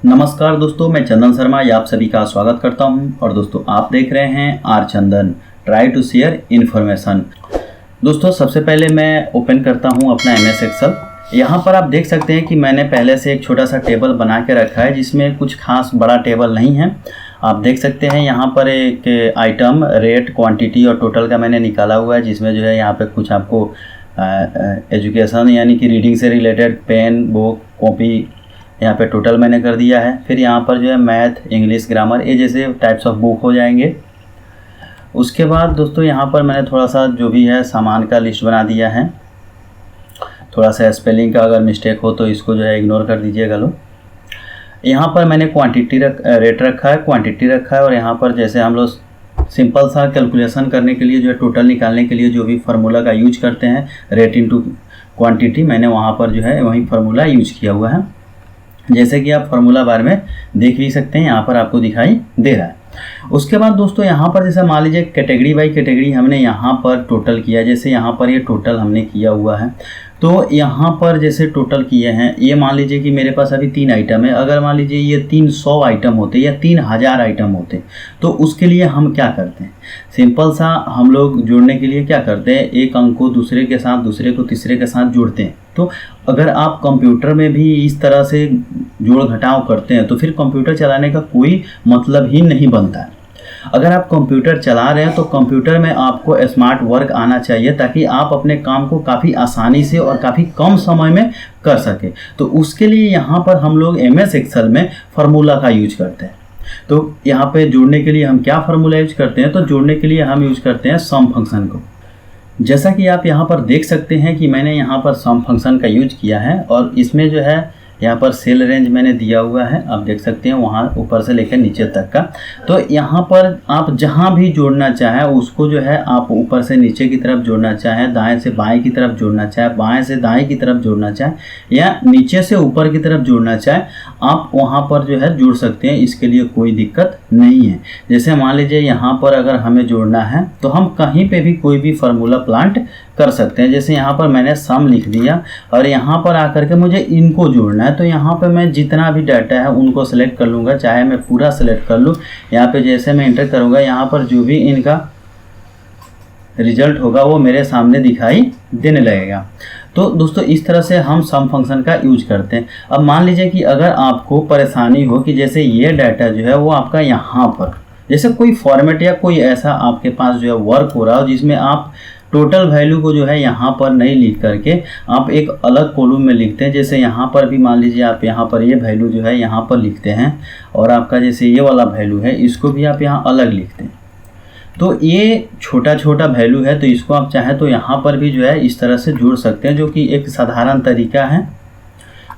नमस्कार दोस्तों, मैं चंदन शर्मा ये आप सभी का स्वागत करता हूं। और दोस्तों आप देख रहे हैं R Chandan try to share information. दोस्तों सबसे पहले मैं ओपन करता हूं अपना MS एक्सेल। यहां पर आप देख सकते हैं कि मैंने पहले से एक छोटा सा टेबल बना के रखा है जिसमें कुछ खास बड़ा टेबल नहीं है। आप देख सकते हैं यहाँ पर एक आइटम रेट क्वांटिटी और टोटल का मैंने निकाला हुआ है, जिसमें जो है यहाँ पे कुछ आपको एजुकेशन यानी कि रीडिंग से रिलेटेड पेन बुक कॉपी यहाँ पे टोटल मैंने कर दिया है। फिर यहाँ पर जो है मैथ इंग्लिश ग्रामर ये जैसे टाइप्स ऑफ बुक हो जाएंगे। उसके बाद दोस्तों यहाँ पर मैंने थोड़ा सा जो भी है सामान का लिस्ट बना दिया है। थोड़ा सा स्पेलिंग का अगर मिस्टेक हो तो इसको जो है इग्नोर कर दीजिएगा लोग। यहाँ पर मैंने रेट रखा है, क्वांटिटी रखा है। और यहाँ पर जैसे हम लोग सिंपल सा कैलकुलेशन करने के लिए जो है टोटल निकालने के लिए जो भी फार्मूला का यूज करते हैं रेट इनटू क्वांटिटी, मैंने वहाँ पर जो है वही फार्मूला यूज किया हुआ है। जैसे कि आप फार्मूला बार में देख भी सकते हैं, यहाँ पर आपको दिखाई दे रहा है। उसके बाद दोस्तों यहाँ पर जैसे मान लीजिए कैटेगरी बाई कैटेगरी हमने यहाँ पर टोटल किया। जैसे यहाँ पर ये टोटल हमने किया हुआ है, तो यहाँ पर जैसे टोटल किए हैं, ये मान लीजिए कि मेरे पास अभी 3 आइटम है। अगर मान लीजिए ये 300 आइटम होते या 3000 आइटम होते तो उसके लिए हम क्या करते हैं, सिंपल सा हम लोग जोड़ने के लिए क्या करते हैं, एक अंक को दूसरे के साथ दूसरे को तीसरे के साथ जोड़ते हैं। तो अगर आप कंप्यूटर में भी इस तरह से जोड़ घटाव करते हैं तो फिर कंप्यूटर चलाने का कोई मतलब ही नहीं बनता है। अगर आप कंप्यूटर चला रहे हैं तो कंप्यूटर में आपको स्मार्ट वर्क आना चाहिए ताकि आप अपने काम को काफ़ी आसानी से और काफ़ी कम समय में कर सके। तो उसके लिए यहाँ पर हम लोग MS एक्सेल में फार्मूला का यूज करते हैं। तो यहाँ पे जोड़ने के लिए हम क्या फार्मूला यूज करते हैं, तो जोड़ने के लिए हम यूज करते हैं सम फंक्शन को। जैसा कि आप यहाँ पर देख सकते हैं कि मैंने यहाँ पर सम फंक्शन का यूज किया है और इसमें जो है यहाँ पर सेल रेंज मैंने दिया हुआ है, आप देख सकते हैं वहाँ ऊपर से लेकर नीचे तक का। तो यहाँ पर आप जहाँ भी जोड़ना चाहें उसको जो है आप ऊपर से नीचे की तरफ जोड़ना चाहें, दाएं से बाएं की तरफ जोड़ना चाहें, बाएं से दाएं की तरफ जोड़ना चाहें या नीचे से ऊपर की तरफ जोड़ना चाहें, आप वहाँ पर जो है जोड़ सकते हैं। इसके लिए कोई दिक्कत नहीं है। जैसे मान लीजिए यहाँ पर अगर हमें जोड़ना है तो हम कहीं पर भी कोई भी फार्मूला प्लांट कर सकते हैं। जैसे यहाँ पर मैंने सम लिख दिया और यहाँ पर आकर के मुझे इनको जोड़ना है, तो यहाँ पे मैं जितना भी डाटा है उनको सेलेक्ट कर लूँगा, चाहे मैं पूरा सेलेक्ट कर लूँ। यहाँ पे जैसे मैं इंटर करूँगा यहाँ पर जो भी इनका रिजल्ट होगा वो मेरे सामने दिखाई देने लगेगा। तो दोस्तों इस तरह से हम सम फंक्शन का यूज करते हैं। अब मान लीजिए कि अगर आपको परेशानी हो कि जैसे ये डाटा जो है वो आपका यहाँ पर जैसे कोई फॉर्मेट या कोई ऐसा आपके पास जो है वर्क हो रहा हो जिसमें आप टोटल वैल्यू को जो है यहाँ पर नहीं लिख करके आप एक अलग कॉलम में लिखते हैं। जैसे यहाँ पर भी मान लीजिए आप यहाँ पर ये वैल्यू जो है यहाँ पर लिखते हैं और आपका जैसे ये वाला वैल्यू है इसको भी आप यहाँ अलग लिखते हैं। तो ये छोटा छोटा वैल्यू है, तो इसको आप चाहें तो यहाँ पर भी जो है इस तरह से जोड़ सकते हैं, जो कि एक साधारण तरीका है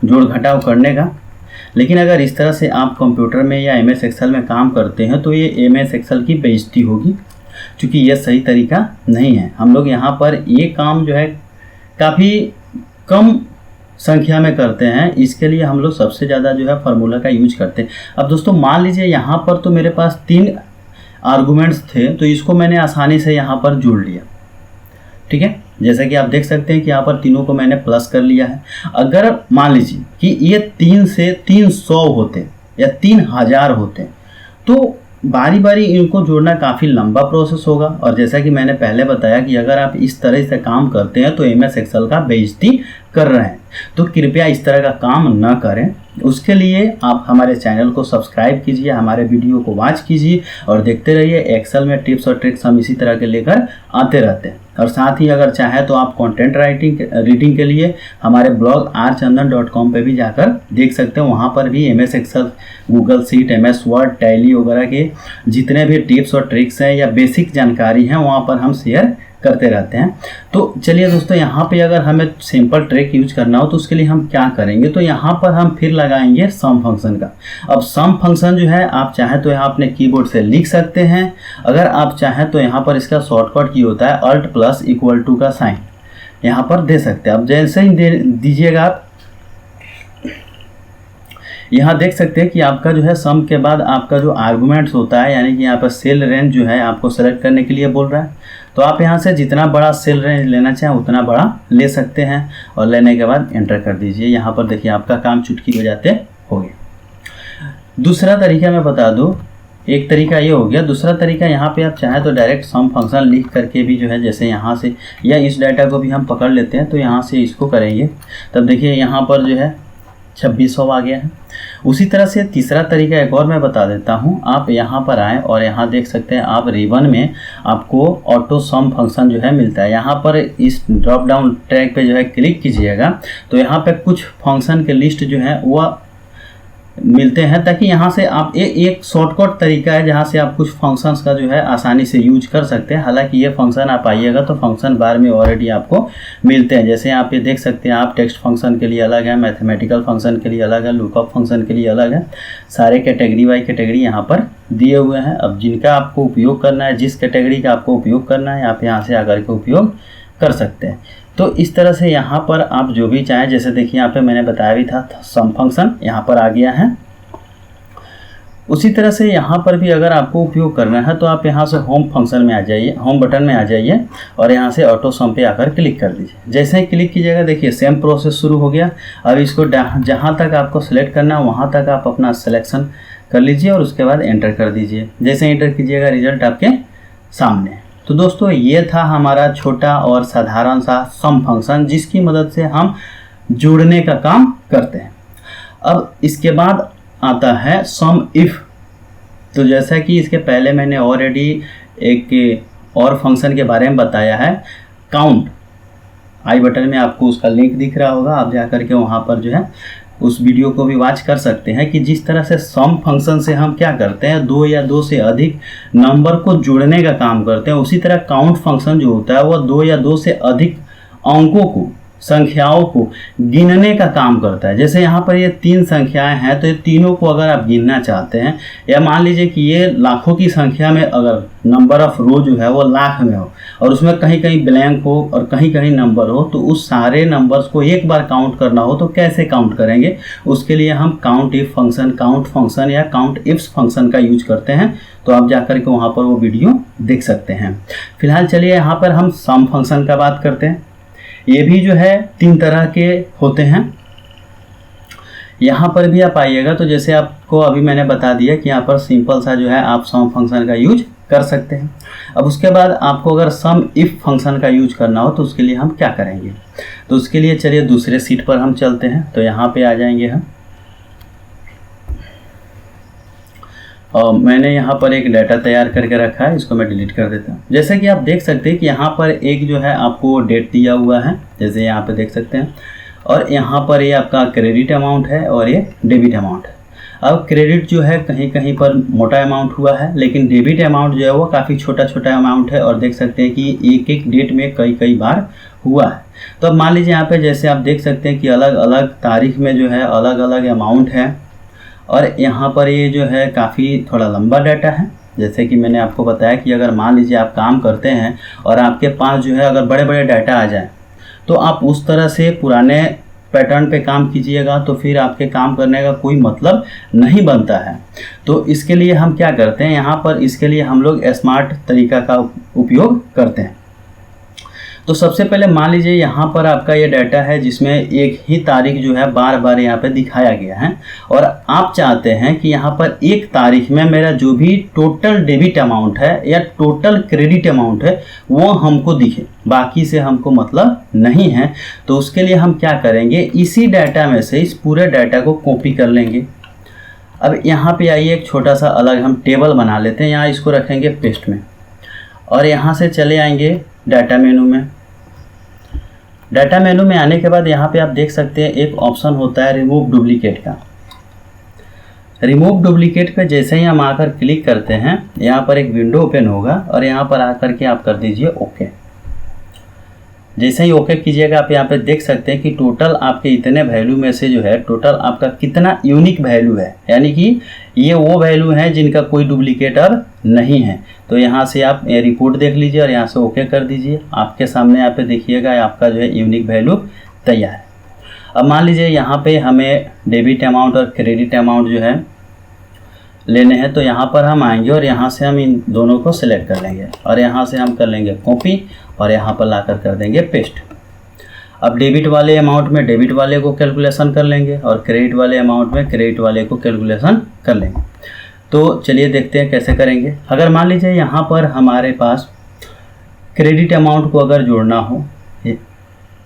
जोड़ घटाव करने का। लेकिन अगर इस तरह से आप कंप्यूटर में या MS एक्सेल में काम करते हैं तो ये MS एक्सेल की बेइज्जती होगी, क्योंकि यह सही तरीका नहीं है। हम लोग यहाँ पर ये काम जो है काफ़ी कम संख्या में करते हैं, इसके लिए हम लोग सबसे ज़्यादा जो है फार्मूला का यूज करते हैं। अब दोस्तों मान लीजिए यहाँ पर तो मेरे पास 3 आर्गुमेंट्स थे, तो इसको मैंने आसानी से यहाँ पर जोड़ लिया। ठीक है, जैसा कि आप देख सकते हैं कि यहाँ पर तीनों को मैंने प्लस कर लिया है। अगर मान लीजिए कि ये 3 से 300 होते या 3000 होते तो बारी बारी इनको जोड़ना काफ़ी लंबा प्रोसेस होगा। और जैसा कि मैंने पहले बताया कि अगर आप इस तरह से काम करते हैं तो MS एक्सेल का बेइज्जती कर रहे हैं, तो कृपया इस तरह का काम न करें। उसके लिए आप हमारे चैनल को सब्सक्राइब कीजिए, हमारे वीडियो को वॉच कीजिए और देखते रहिए। एक्सेल में टिप्स और ट्रिक्स हम इसी तरह के लेकर आते रहते हैं। और साथ ही अगर चाहे तो आप कंटेंट रीडिंग के लिए हमारे ब्लॉग rchandan.com पे भी जाकर देख सकते हैं। वहाँ पर भी MS Excel, Google sheet, MS Word, Tally वगैरह के जितने भी टिप्स और ट्रिक्स हैं या बेसिक जानकारी हैं वहाँ पर हम शेयर करते रहते हैं। तो चलिए दोस्तों, यहाँ पे अगर हमें सिंपल ट्रिक यूज करना हो तो उसके लिए हम क्या करेंगे, तो यहाँ पर हम फिर लगाएंगे सम फंक्शन का। अब सम फंक्शन जो है आप चाहें तो यहाँ अपने कीबोर्ड से लिख सकते हैं। अगर आप चाहें तो यहाँ पर इसका शॉर्टकट की होता है Alt प्लस इक्वल टू का साइन यहाँ पर दे सकते हैं। अब जैसे ही दीजिएगा आप यहाँ देख सकते हैं कि आपका जो है सम के बाद आपका जो आर्गुमेंट्स होता है, यानी कि यहाँ पर सेल रेंज जो है आपको सेलेक्ट करने के लिए बोल रहा है। तो आप यहाँ से जितना बड़ा सेल रेंज लेना चाहें उतना बड़ा ले सकते हैं और लेने के बाद एंटर कर दीजिए। यहाँ पर देखिए आपका काम चुटकी बजाते हो गया। दूसरा तरीका मैं बता दूँ, एक तरीका ये हो गया। दूसरा तरीका यहाँ पे आप चाहें तो डायरेक्ट सम फंक्शन लिख करके भी जो है, जैसे यहाँ से या इस डाटा को भी हम पकड़ लेते हैं तो यहाँ से इसको करेंगे, तब देखिए यहाँ पर जो है 2600 आ गया है। उसी तरह से तीसरा तरीका एक और मैं बता देता हूँ। आप यहाँ पर आएँ और यहाँ देख सकते हैं आप रिबन में आपको ऑटो सम फंक्शन जो है मिलता है। यहाँ पर इस ड्रॉप डाउन ट्रैक पे जो है क्लिक कीजिएगा तो यहाँ पे कुछ फंक्शन के लिस्ट जो है वह मिलते हैं, ताकि यहाँ से आप एक शॉर्टकट तरीका है जहाँ से आप कुछ फंक्शंस का जो है आसानी से यूज कर सकते हैं। हालांकि ये फंक्शन आप आइएगा तो फंक्शन बार में ऑलरेडी आपको मिलते हैं। जैसे आप ये देख सकते हैं, आप टेक्स्ट फंक्शन के लिए अलग है, मैथमेटिकल फंक्शन के लिए अलग है, लुकअप फंक्शन के लिए अलग है, सारे कैटेगरी बाई कैटेगरी यहाँ पर दिए हुए हैं। अब जिनका आपको उपयोग करना है, जिस कैटेगरी का आपको उपयोग करना है, आप यहाँ से आकर के उपयोग कर सकते हैं। तो इस तरह से यहाँ पर आप जो भी चाहें, जैसे देखिए यहाँ पे मैंने बताया भी था सम फंक्शन यहाँ पर आ गया है। उसी तरह से यहाँ पर भी अगर आपको उपयोग करना है तो आप यहाँ से होम फंक्शन में आ जाइए, होम बटन में आ जाइए और यहाँ से ऑटो सम पे आकर क्लिक कर दीजिए। जैसे ही क्लिक कीजिएगा देखिए सेम प्रोसेस शुरू हो गया। अब इसको जहाँ तक आपको सेलेक्ट करना है वहाँ तक आप अपना सिलेक्शन कर लीजिए और उसके बाद एंटर कर दीजिए। जैसे एंटर कीजिएगा रिजल्ट आपके सामने। तो दोस्तों ये था हमारा छोटा और साधारण सा सम फंक्शन, जिसकी मदद से हम जोड़ने का काम करते हैं। अब इसके बाद आता है सम इफ। तो जैसा कि इसके पहले मैंने ऑलरेडी एक और फंक्शन के बारे में बताया है, काउंट। आई बटन में आपको उसका लिंक दिख रहा होगा, आप जा करके वहाँ पर जो है उस वीडियो को भी वॉच कर सकते हैं कि जिस तरह से सम फंक्शन से हम क्या करते हैं, दो या दो से अधिक नंबर को जोड़ने का काम करते हैं। उसी तरह काउंट फंक्शन जो होता है वह दो या दो से अधिक अंकों को, संख्याओं को गिनने का काम करता है। जैसे यहाँ पर ये 3 संख्याएं हैं तो ये तीनों को अगर आप गिनना चाहते हैं, या मान लीजिए कि ये लाखों की संख्या में अगर नंबर ऑफ रो जो है वो लाख में हो और उसमें कहीं कहीं ब्लैंक हो और कहीं कहीं नंबर हो, तो उस सारे नंबर्स को एक बार काउंट करना हो तो कैसे काउंट करेंगे, उसके लिए हम count if function, count function या काउंट इफ्स फंक्शन का यूज करते हैं। तो आप जाकर के वहाँ पर वो वीडियो देख सकते हैं। फिलहाल चलिए यहाँ पर हम सम फंक्शन का बात करते हैं। ये भी जो है 3 तरह के होते हैं। यहाँ पर भी आप आइएगा तो जैसे आपको अभी मैंने बता दिया कि यहाँ पर सिंपल सा जो है आप सम फंक्शन का यूज कर सकते हैं। अब उसके बाद आपको अगर सम इफ फंक्शन का यूज करना हो तो उसके लिए हम क्या करेंगे, तो उसके लिए चलिए दूसरे सीट पर हम चलते हैं। तो यहाँ पे आ जाएंगे हम, और मैंने यहाँ पर एक डाटा तैयार करके रखा है, इसको मैं डिलीट कर देता हूँ। जैसे कि आप देख सकते हैं कि यहाँ पर एक जो है आपको डेट दिया हुआ है, जैसे यहाँ पे देख सकते हैं, और यहाँ पर ये आपका क्रेडिट अमाउंट है और ये डेबिट अमाउंट है। अब क्रेडिट जो है कहीं कहीं पर मोटा अमाउंट हुआ है, लेकिन डेबिट अमाउंट जो है वो काफ़ी छोटा छोटा अमाउंट है और देख सकते हैं कि एक एक डेट में कई बार हुआ है। तो अब मान लीजिए यहाँ पे जैसे आप देख सकते हैं कि अलग अलग तारीख में जो है अलग अलग अमाउंट है, और यहाँ पर ये जो है काफ़ी थोड़ा लंबा डाटा है। जैसे कि मैंने आपको बताया कि अगर मान लीजिए आप काम करते हैं और आपके पास जो है अगर बड़े बड़े डाटा आ जाए तो आप उस तरह से पुराने पैटर्न पे काम कीजिएगा तो फिर आपके काम करने का कोई मतलब नहीं बनता है। तो इसके लिए हम क्या करते हैं, यहाँ पर इसके लिए हम लोग स्मार्ट तरीका का उपयोग करते हैं। तो सबसे पहले मान लीजिए यहाँ पर आपका ये डाटा है जिसमें एक ही तारीख जो है बार बार यहाँ पे दिखाया गया है, और आप चाहते हैं कि यहाँ पर एक तारीख में मेरा जो भी टोटल डेबिट अमाउंट है या टोटल क्रेडिट अमाउंट है वो हमको दिखे, बाकी से हमको मतलब नहीं है। तो उसके लिए हम क्या करेंगे, इसी डाटा में से इस पूरे डाटा को कॉपी कर लेंगे। अब यहाँ पे आइए एक छोटा सा अलग हम टेबल बना लेते हैं, यहाँ इसको रखेंगे पेस्ट में, और यहाँ से चले आएंगे डाटा मेनू में। डाटा मेनू में आने के बाद यहाँ पे आप देख सकते हैं एक ऑप्शन होता है रिमूव डुप्लीकेट का। रिमूव डुप्लीकेट पे जैसे ही हम आकर क्लिक करते हैं यहाँ पर एक विंडो ओपन होगा और यहाँ पर आकर के आप कर दीजिए ओके। जैसे ही ओके कीजिएगा आप यहाँ पे देख सकते हैं कि टोटल आपके इतने वैल्यू में से जो है टोटल आपका कितना यूनिक वैल्यू है, यानी कि ये वो वैल्यू हैं जिनका कोई डुप्लीकेटर नहीं है। तो यहाँ से आप रिपोर्ट देख लीजिए और यहाँ से ओके कर दीजिए। आपके सामने यहाँ पे देखिएगा आपका जो है यूनिक वैल्यू तैयार है। अब मान लीजिए यहाँ पे हमें डेबिट अमाउंट और क्रेडिट अमाउंट जो है लेने हैं, तो यहाँ पर हम आएंगे और यहाँ से हम इन दोनों को सिलेक्ट कर लेंगे और यहाँ से हम कर लेंगे कॉपी और यहाँ पर लाकर कर देंगे पेस्ट। अब डेबिट वाले अमाउंट में डेबिट वाले को कैलकुलेशन कर लेंगे और क्रेडिट वाले अमाउंट में क्रेडिट वाले को कैलकुलेशन कर लेंगे। तो चलिए देखते हैं कैसे करेंगे। अगर मान लीजिए यहाँ पर हमारे पास क्रेडिट अमाउंट को अगर जोड़ना हो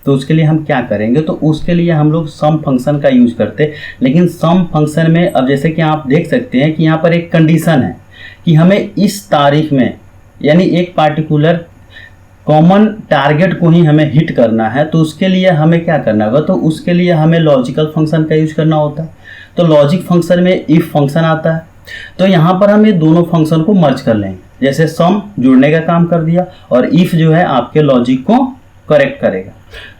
तो उसके लिए हम क्या करेंगे, तो उसके लिए हम लोग सम फंक्शन का यूज करते हैं। लेकिन सम फंक्शन में अब जैसे कि आप देख सकते हैं कि यहाँ पर एक कंडीशन है कि हमें इस तारीख में यानी एक पार्टिकुलर कॉमन टारगेट को ही हमें हिट करना है, तो उसके लिए हमें क्या करना होगा, तो उसके लिए हमें लॉजिकल फंक्शन का यूज करना होता है। तो लॉजिक फंक्शन में इफ फंक्शन आता है, तो यहाँ पर हम ये दोनों फंक्शन को मर्ज कर लेंगे। जैसे सम जुड़ने का काम कर दिया और इफ जो है आपके लॉजिक को करेक्ट करेगा।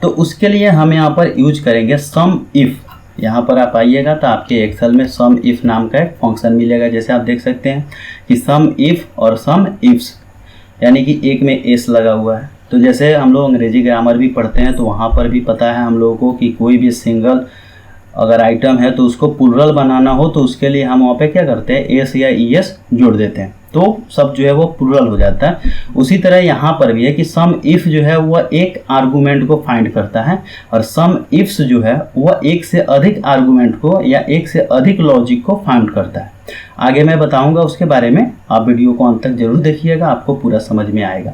तो उसके लिए हम यहाँ पर यूज करेंगे सम इफ। यहाँ पर आप आइएगा तो आपके एक्सेल में सम इफ नाम का एक फंक्शन मिलेगा। जैसे आप देख सकते हैं कि सम इफ और सम इफ्स, यानी कि एक में एस लगा हुआ है। तो जैसे हम लोग अंग्रेजी ग्रामर भी पढ़ते हैं तो वहाँ पर भी पता है हम लोगों को कि कोई भी सिंगल अगर आइटम है तो उसको प्लुरल बनाना हो तो उसके लिए हम वहाँ पे क्या करते हैं, एस या ई एस जोड़ देते हैं, तो सब जो है वो प्लुरल हो जाता है। उसी तरह यहाँ पर भी है कि सम इफ जो है वह एक आर्गूमेंट को फाइंड करता है और सम इफ्स जो है वह एक से अधिक आर्गूमेंट को या एक से अधिक लॉजिक को फाइंड करता है। आगे मैं बताऊंगा उसके बारे में, आप वीडियो को अंत तक जरूर देखिएगा, आपको पूरा समझ में आएगा।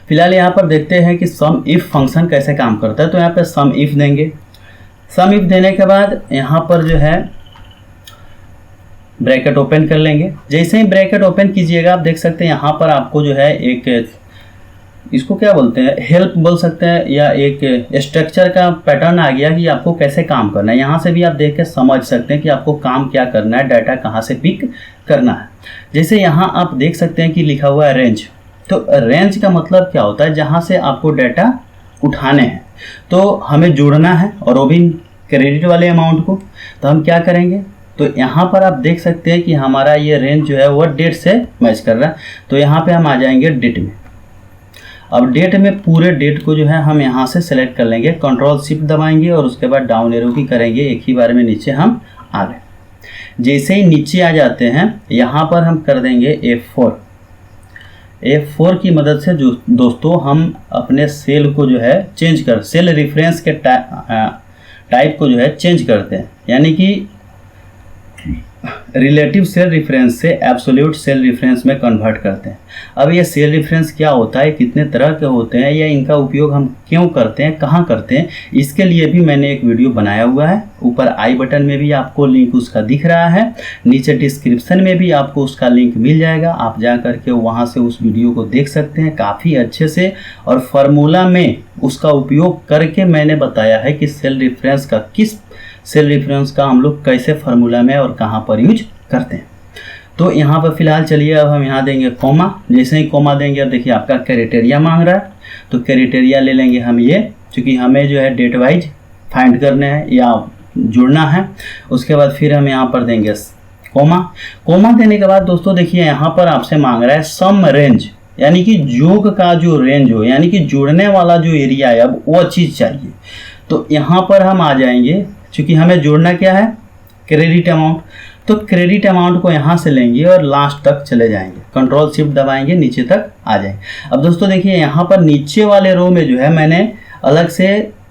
फिलहाल यहाँ पर देखते हैं कि सम इफ फंक्शन कैसे काम करता है। तो यहाँ पर सम इफ देंगे। सम इफ देने के बाद यहाँ पर जो है ब्रैकेट ओपन कर लेंगे। जैसे ही ब्रैकेट ओपन कीजिएगा आप देख सकते हैं यहाँ पर आपको जो है एक, इसको क्या बोलते हैं, हेल्प बोल सकते हैं या एक स्ट्रक्चर का पैटर्न आ गया कि आपको कैसे काम करना है। यहाँ से भी आप देख के समझ सकते हैं कि आपको काम क्या करना है, डाटा कहाँ से पिक करना है। जैसे यहाँ आप देख सकते हैं कि लिखा हुआ है रेंज। तो रेंज का मतलब क्या होता है, जहाँ से आपको डाटा उठाने हैं तो हमें जोड़ना है और वो भी क्रेडिट वाले अमाउंट को। तो हम क्या करेंगे, तो यहाँ पर आप देख सकते हैं कि हमारा ये रेंज जो है वो डेट से मैच कर रहा है। तो यहाँ पे हम आ जाएंगे डेट में। अब डेट में पूरे डेट को जो है हम यहाँ से सेलेक्ट कर लेंगे, कंट्रोल शिफ्ट दबाएंगे और उसके बाद डाउन एरो की करेंगे, एक ही बार में नीचे हम आ गए। जैसे ही नीचे आ जाते हैं यहाँ पर हम कर देंगे F4। F4 की मदद से जो दोस्तों हम अपने सेल को जो है चेंज कर, सेल रेफरेंस के टाइप को जो है चेंज करते हैं, यानी कि रिलेटिव सेल रेफरेंस से एब्सोल्यूट सेल रेफरेंस में कन्वर्ट करते हैं। अब ये सेल रेफरेंस क्या होता है, कितने तरह के होते हैं या इनका उपयोग हम क्यों करते हैं, कहाँ करते हैं, इसके लिए भी मैंने एक वीडियो बनाया हुआ है। ऊपर आई बटन में भी आपको लिंक उसका दिख रहा है, नीचे डिस्क्रिप्शन में भी आपको उसका लिंक मिल जाएगा। आप जा करके वहाँ से उस वीडियो को देख सकते हैं काफ़ी अच्छे से, और फार्मूला में उसका उपयोग करके मैंने बताया है कि सेल रेफरेंस का सेल रेफरेंस का हम लोग कैसे फार्मूला में और कहाँ पर यूज करते हैं। तो यहाँ पर फिलहाल चलिए अब हम यहाँ देंगे कॉमा। जैसे ही कॉमा देंगे अब देखिए आपका क्राइटेरिया मांग रहा है, तो क्राइटेरिया ले लेंगे हम ये, क्योंकि हमें जो है डेट वाइज फाइंड करने हैं या जुड़ना है। उसके बाद फिर हम यहाँ पर देंगे कॉमा। कॉमा देने के बाद दोस्तों देखिए यहाँ पर आपसे मांग रहा है सम रेंज, यानी कि योग का जो रेंज हो, यानी कि जुड़ने वाला जो एरिया है अब वो चीज़ चाहिए। तो यहाँ पर हम आ जाएंगे, क्योंकि हमें जोड़ना क्या है, क्रेडिट अमाउंट। तो क्रेडिट अमाउंट को यहाँ से लेंगे और लास्ट तक चले जाएंगे, कंट्रोल शिफ्ट दबाएंगे, नीचे तक आ जाएंगे। अब दोस्तों देखिए यहाँ पर नीचे वाले रो में जो है मैंने अलग से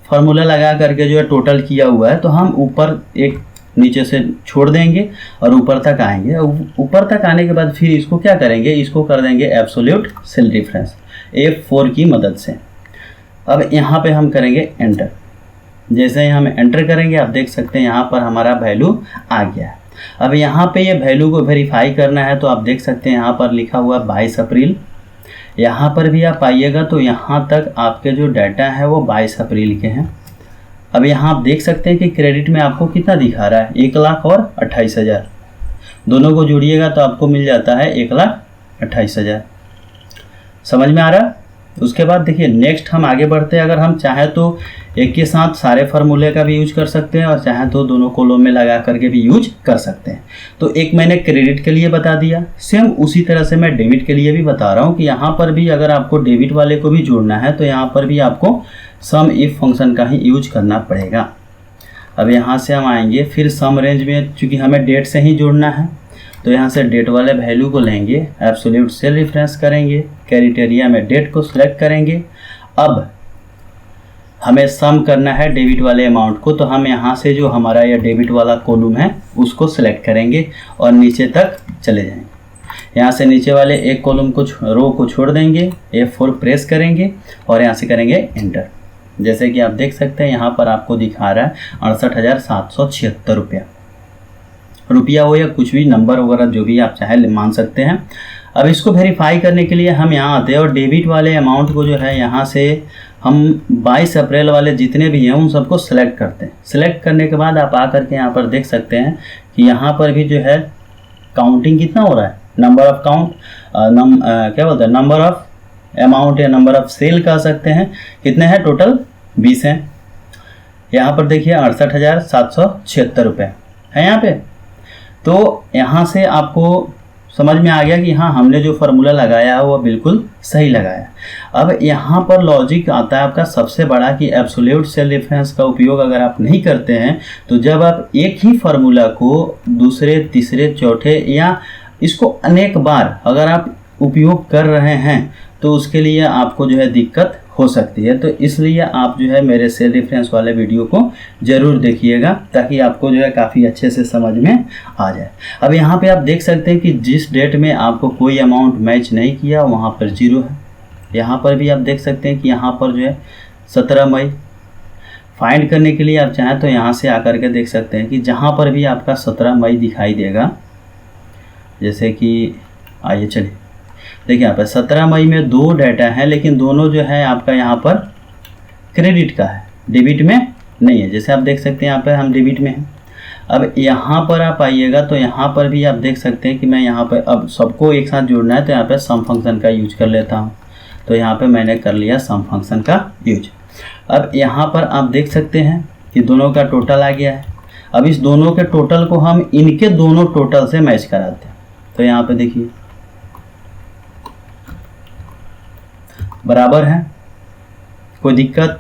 फार्मूला लगा करके जो है टोटल किया हुआ है। तो हम ऊपर एक नीचे से छोड़ देंगे और ऊपर तक आएंगे। ऊपर तक आने के बाद फिर इसको क्या करेंगे, इसको कर देंगे एब्सोल्यूट सेल रेफरेंस F4 की मदद से। अब यहाँ पे हम करेंगे एंटर। जैसे ही हम एंटर करेंगे आप देख सकते हैं यहाँ पर हमारा वैल्यू आ गया है। अब यहाँ पे ये वैल्यू को वेरीफाई करना है, तो आप देख सकते हैं यहाँ पर लिखा हुआ 22 अप्रैल। यहाँ पर भी आप आइएगा तो यहाँ तक आपके जो डाटा है वो 22 अप्रैल के हैं। अब यहाँ आप देख सकते हैं कि क्रेडिट में आपको कितना दिखा रहा है, 1,00,000 और 28,000। दोनों को जोड़िएगा तो आपको मिल जाता है 1,28,000। समझ में आ रहा है। उसके बाद देखिए नेक्स्ट हम आगे बढ़ते हैं। अगर हम चाहें तो एक के साथ सारे फार्मूले का भी यूज कर सकते हैं और चाहें तो दोनों कॉलम में लगा करके भी यूज कर सकते हैं। तो एक मैंने क्रेडिट के लिए बता दिया, सेम उसी तरह से मैं डेबिट के लिए भी बता रहा हूँ कि यहाँ पर भी अगर आपको डेबिट वाले को भी जोड़ना है तो यहाँ पर भी आपको सम इफ फंक्शन का ही यूज करना पड़ेगा। अब यहाँ से हम आएंगे फिर सम रेंज में, चूँकि हमें डेट से ही जोड़ना है तो यहाँ से डेट वाले वैल्यू को लेंगे, एब्सोल्यूट सेल रेफरेंस करेंगे, क्राइटेरिया में डेट को सिलेक्ट करेंगे। अब हमें सम करना है डेबिट वाले अमाउंट को, तो हम यहाँ से जो हमारा यह डेबिट वाला कॉलम है उसको सिलेक्ट करेंगे और नीचे तक चले जाएंगे। यहाँ से नीचे वाले एक कॉलम को रो को छोड़ देंगे, F4 प्रेस करेंगे और यहाँ से करेंगे एंटर। जैसे कि आप देख सकते हैं यहाँ पर आपको दिखा रहा है 68,776 रुपया हो या कुछ भी नंबर वगैरह जो भी आप चाहे मान सकते हैं। अब इसको वेरीफाई करने के लिए हम यहाँ आते हैं और डेबिट वाले अमाउंट को जो है यहाँ से हम 22 अप्रैल वाले जितने भी हैं उन सबको सिलेक्ट करते हैं। सिलेक्ट करने के बाद आप आकर के यहाँ पर देख सकते हैं कि यहाँ पर भी जो है काउंटिंग कितना हो रहा है, नंबर ऑफ काउंट क्या बोलते हैं, नंबर ऑफ अमाउंट या नंबर ऑफ सेल कह सकते हैं। कितने हैं टोटल, 20 हैं। यहाँ पर देखिए 68,776 रुपये है यहाँ पे। तो यहाँ से आपको समझ में आ गया कि हाँ हमने जो फार्मूला लगाया है वो बिल्कुल सही लगाया। अब यहाँ पर लॉजिक आता है आपका सबसे बड़ा कि एब्सोल्यूट सेल डिफरेंस का उपयोग अगर आप नहीं करते हैं तो जब आप एक ही फार्मूला को दूसरे तीसरे चौथे या इसको अनेक बार अगर आप उपयोग कर रहे हैं तो उसके लिए आपको जो है दिक्कत हो सकती है। तो इसलिए आप जो है मेरे सेल डिफरेंस वाले वीडियो को ज़रूर देखिएगा ताकि आपको जो है काफ़ी अच्छे से समझ में आ जाए। अब यहाँ पे आप देख सकते हैं कि जिस डेट में आपको कोई अमाउंट मैच नहीं किया वहाँ पर 0 है। यहाँ पर भी आप देख सकते हैं कि यहाँ पर जो है 17 मई फाइंड करने के लिए आप चाहें तो यहाँ से आकर के देख सकते हैं कि जहाँ पर भी आपका 17 मई दिखाई देगा, जैसे कि आइए चलिए देखिए यहाँ पर 17 मई में 2 डाटा हैं लेकिन दोनों जो है आपका यहाँ पर क्रेडिट का है, डेबिट में नहीं है। जैसे आप देख सकते हैं यहाँ पर हम डेबिट में हैं। अब यहाँ पर आप आइएगा तो यहाँ पर भी आप देख सकते हैं कि मैं यहाँ पर अब सबको एक साथ जोड़ना है तो यहाँ पर सम फंक्शन का यूज कर लेता हूँ। तो यहाँ पर मैंने कर लिया सम फंक्शन का यूज। अब यहाँ पर आप देख सकते हैं कि दोनों का टोटल आ गया है। अब इस दोनों के टोटल को हम इनके दोनों टोटल से मैच कराते हैं। तो यहाँ पे देखिए बराबर है। कोई दिक्कत,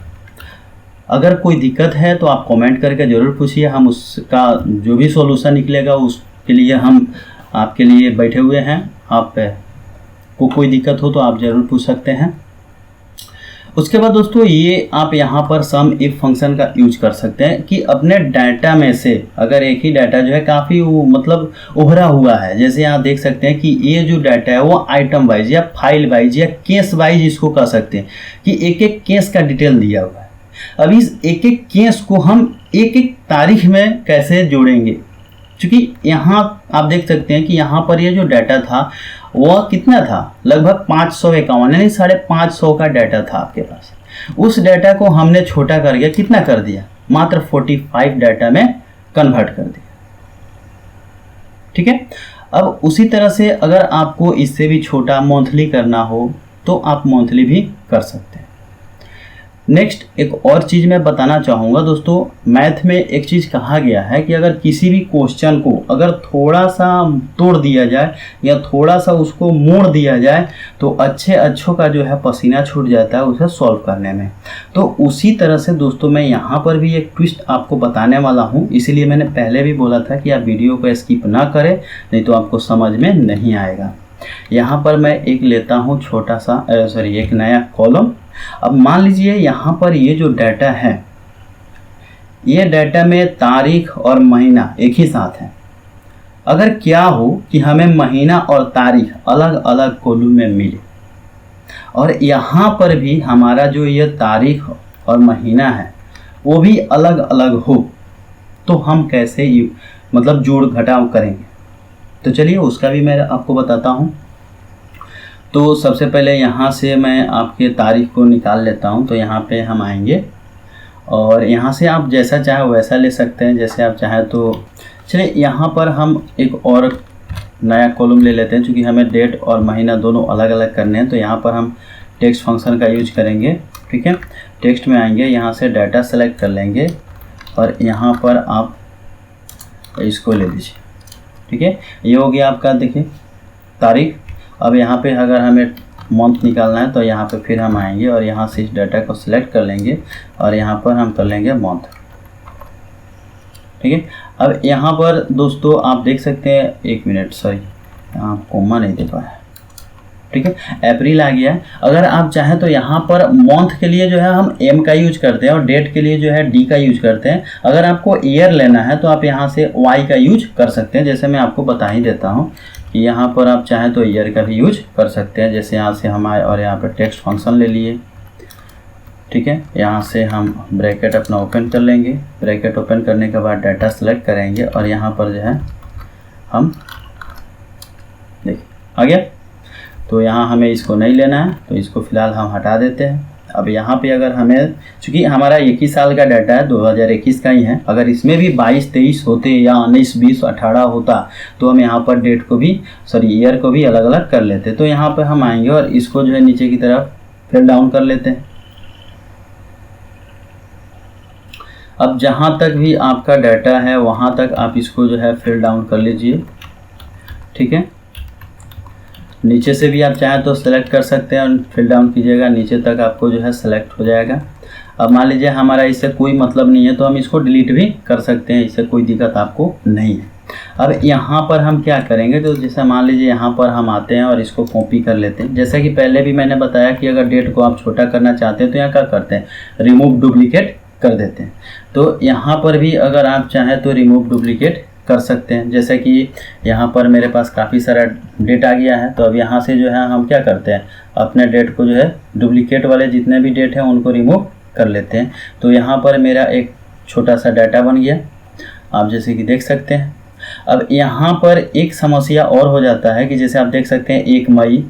अगर कोई दिक्कत है तो आप कमेंट करके ज़रूर पूछिए, हम उसका जो भी सॉल्यूशन निकलेगा उसके लिए हम आपके लिए बैठे हुए हैं। आप को कोई दिक्कत हो तो आप ज़रूर पूछ सकते हैं। उसके बाद दोस्तों ये आप यहाँ पर सम इफ फंक्शन का यूज कर सकते हैं कि अपने डाटा में से अगर एक ही डाटा जो है काफ़ी मतलब उभरा हुआ है, जैसे यहाँ देख सकते हैं कि ये जो डाटा है वो आइटम वाइज या फाइल वाइज या केस वाइज इसको कह सकते हैं कि एक एक केस का डिटेल दिया हुआ है। अब इस एक एक केस को हम एक एक तारीख में कैसे जोड़ेंगे, क्योंकि यहाँ आप देख सकते हैं कि यहाँ पर ये जो डाटा था वह कितना था, लगभग 551 यानी 550 का डाटा था आपके पास। उस डाटा को हमने छोटा करके कितना कर दिया, मात्र 45 डाटा में कन्वर्ट कर दिया। ठीक है। अब उसी तरह से अगर आपको इससे भी छोटा मंथली करना हो तो आप मंथली भी कर सकते हैं। नेक्स्ट एक और चीज़ मैं बताना चाहूँगा दोस्तों, मैथ में एक चीज़ कहा गया है कि अगर किसी भी क्वेश्चन को अगर थोड़ा सा तोड़ दिया जाए या थोड़ा सा उसको मोड़ दिया जाए तो अच्छों का जो है पसीना छूट जाता है उसे सॉल्व करने में। तो उसी तरह से दोस्तों मैं यहाँ पर भी एक ट्विस्ट आपको बताने वाला हूँ, इसीलिए मैंने पहले भी बोला था कि आप वीडियो को स्किप ना करें, नहीं तो आपको समझ में नहीं आएगा। यहाँ पर मैं एक लेता हूँ छोटा सा एक नया कॉलम। अब मान लीजिए यहाँ पर ये जो डाटा है, ये डाटा में तारीख और महीना एक ही साथ है। अगर क्या हो कि हमें महीना और तारीख अलग अलग कॉलम में मिले और यहाँ पर भी हमारा जो ये तारीख और महीना है वो भी अलग अलग हो, तो हम कैसे मतलब जोड़ घटाव करेंगे। तो चलिए उसका भी मैं आपको बताता हूँ। तो सबसे पहले यहाँ से मैं आपके तारीख को निकाल लेता हूँ। तो यहाँ पे हम आएंगे और यहाँ से आप जैसा चाहे वैसा ले सकते हैं, जैसे आप चाहें तो चलिए यहाँ पर हम एक और नया कॉलम ले लेते हैं। क्योंकि हमें डेट और महीना दोनों अलग अलग करने हैं तो यहाँ पर हम टेक्स्ट फंक्शन का यूज करेंगे। ठीक है। टेक्स्ट में आएंगे, यहाँ से डाटा सेलेक्ट कर लेंगे और यहाँ पर आप इसको ले लीजिए। ठीक है, ये हो गया आपका देखिए तारीख। अब यहाँ पे अगर हमें मंथ निकालना है तो यहाँ पे फिर हम आएंगे और यहाँ से इस डाटा को सिलेक्ट कर लेंगे और यहाँ पर हम कर लेंगे मंथ। ठीक है। अब यहाँ पर दोस्तों आप देख सकते हैं, एक मिनट सॉरी यहाँ कोमा नहीं दे पाया। ठीक है, अप्रैल आ गया है। अगर आप चाहें तो यहाँ पर मंथ के लिए जो है हम एम का यूज करते हैं और डेट के लिए जो है डी का यूज करते हैं। अगर आपको ईयर लेना है तो आप यहाँ से वाई का यूज कर सकते हैं। जैसे मैं आपको बता ही देता हूँ कि यहाँ पर आप चाहें तो ईयर का भी यूज कर सकते हैं। जैसे यहाँ से हम आए और यहाँ पर टेक्स्ट फंक्शन ले लिए, ठीक है। यहाँ से हम ब्रैकेट अपना ओपन कर लेंगे। ब्रैकेट ओपन करने के बाद डाटा सेलेक्ट करेंगे और यहाँ पर जो है हम देखिए आ गया। तो यहाँ हमें इसको नहीं लेना है तो इसको फ़िलहाल हम हटा देते हैं। अब यहाँ पे अगर हमें, चूँकि हमारा 21 साल का डाटा है, 2021 का ही है, अगर इसमें भी 22, 23 होते या 19, 20, 18 होता तो हम यहाँ पर डेट को भी, ईयर को भी अलग अलग कर लेते। तो यहाँ पर हम आएंगे और इसको जो है नीचे की तरफ फिल डाउन कर लेते हैं। अब जहाँ तक भी आपका डाटा है वहाँ तक आप इसको जो है फिल डाउन कर लीजिए, ठीक है। नीचे से भी आप चाहें तो सेलेक्ट कर सकते हैं और फिल डाउन कीजिएगा, नीचे तक आपको जो है सेलेक्ट हो जाएगा। अब मान लीजिए हमारा इससे कोई मतलब नहीं है तो हम इसको डिलीट भी कर सकते हैं, इससे कोई दिक्कत आपको नहीं है। अब यहाँ पर हम क्या करेंगे, तो जैसे मान लीजिए यहाँ पर हम आते हैं और इसको कॉपी कर लेते हैं। जैसा कि पहले भी मैंने बताया कि अगर डेट को आप छोटा करना चाहते हैं तो यहाँ क्या करते हैं, रिमूव डुप्लीकेट कर देते हैं। तो यहाँ पर भी अगर आप चाहें तो रिमूव डुप्लीकेट कर सकते हैं। जैसे कि यहाँ पर मेरे पास काफ़ी सारा डेट आ गया है, तो अब यहाँ से जो है हम क्या करते हैं, अपने डेट को जो है डुप्लीकेट वाले जितने भी डेट हैं उनको रिमूव कर लेते हैं। तो यहाँ पर मेरा एक छोटा सा डाटा बन गया, आप जैसे कि देख सकते हैं। अब यहाँ पर एक समस्या और हो जाता है कि जैसे आप देख सकते हैं 1 मई,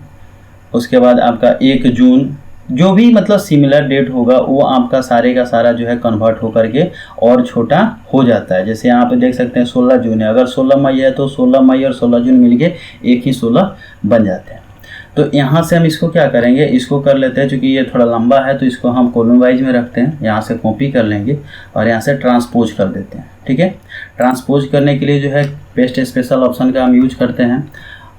उसके बाद आपका 1 जून, जो भी मतलब सिमिलर डेट होगा वो आपका सारे का सारा जो है कन्वर्ट होकर के और छोटा हो जाता है। जैसे यहाँ पे देख सकते हैं 16 जून है, अगर 16 मई है तो 16 मई और 16 जून मिलके एक ही 16 बन जाते हैं। तो यहाँ से हम इसको क्या करेंगे, इसको कर लेते हैं, चूँकि ये थोड़ा लंबा है तो इसको हम कॉलम वाइज में रखते हैं। यहाँ से कॉपी कर लेंगे और यहाँ से ट्रांसपोज कर देते हैं, ठीक है। ट्रांसपोज करने के लिए जो है पेस्ट स्पेशल ऑप्शन का हम यूज करते हैं।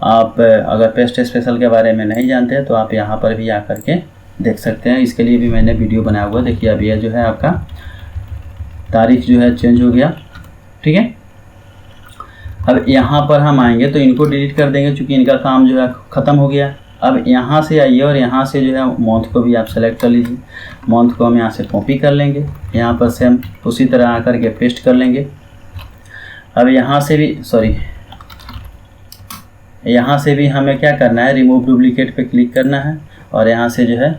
आप अगर पेस्ट स्पेशल के बारे में नहीं जानते हैं तो आप यहाँ पर भी आकर के देख सकते हैं। इसके लिए भी मैंने वीडियो बनाया हुआ, देखिए अभी जो है आपका तारीख जो है चेंज हो गया, ठीक है। अब यहाँ पर हम आएंगे तो इनको डिलीट कर देंगे क्योंकि इनका काम जो है ख़त्म हो गया। अब यहाँ से आइए और यहाँ से जो है मंथ को भी आप सेलेक्ट कर लीजिए। मंथ को हम यहाँ से कॉपी कर लेंगे, यहाँ पर से हम उसी तरह आकर के पेस्ट कर लेंगे। अब यहाँ से भी यहाँ से भी हमें क्या करना है, रिमूव डुप्लीकेट पे क्लिक करना है और यहाँ से जो है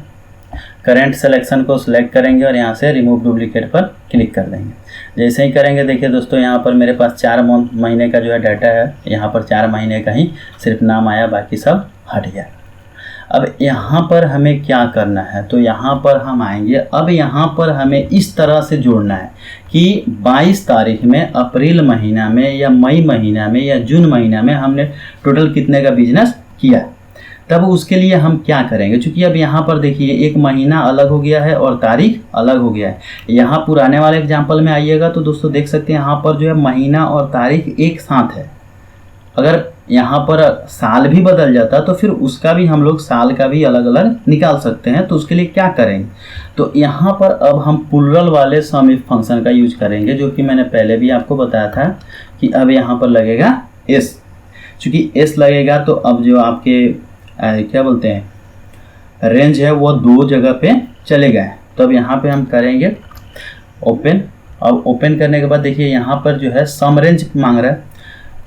करंट सिलेक्शन को सिलेक्ट करेंगे और यहाँ से रिमूव डुप्लीकेट पर क्लिक कर देंगे। जैसे ही करेंगे देखिए दोस्तों, यहाँ पर मेरे पास 4 महीने का जो है डाटा है, यहाँ पर 4 महीने का ही सिर्फ नाम आया, बाकी सब हट गया। अब यहाँ पर हमें क्या करना है, तो यहाँ पर हम आएंगे। अब यहाँ पर हमें इस तरह से जोड़ना है कि 22 तारीख में, अप्रैल महीना में या मई महीना में या जून महीना में हमने टोटल कितने का बिजनेस किया। तब उसके लिए हम क्या करेंगे, क्योंकि अब यहाँ पर देखिए एक महीना अलग हो गया है और तारीख अलग हो गया है। यहाँ पुराने वाले एग्जाम्पल में आइएगा तो दोस्तों देख सकते हैं यहाँ पर जो है महीना और तारीख एक साथ है। अगर यहाँ पर साल भी बदल जाता तो फिर उसका भी हम लोग साल का भी अलग अलग निकाल सकते हैं। तो उसके लिए क्या करेंगे, तो यहाँ पर अब हम प्लुरल वाले सम इफ फंक्शन का यूज करेंगे, जो कि मैंने पहले भी आपको बताया था कि अब यहाँ पर लगेगा एस। चूँकि एस लगेगा तो अब जो आपके क्या बोलते हैं रेंज है वो 2 जगह पे चले गए। तो अब यहाँ पे हम करेंगे ओपन। अब ओपन करने के बाद देखिए यहाँ पर जो है सम रेंज मांग रहा है।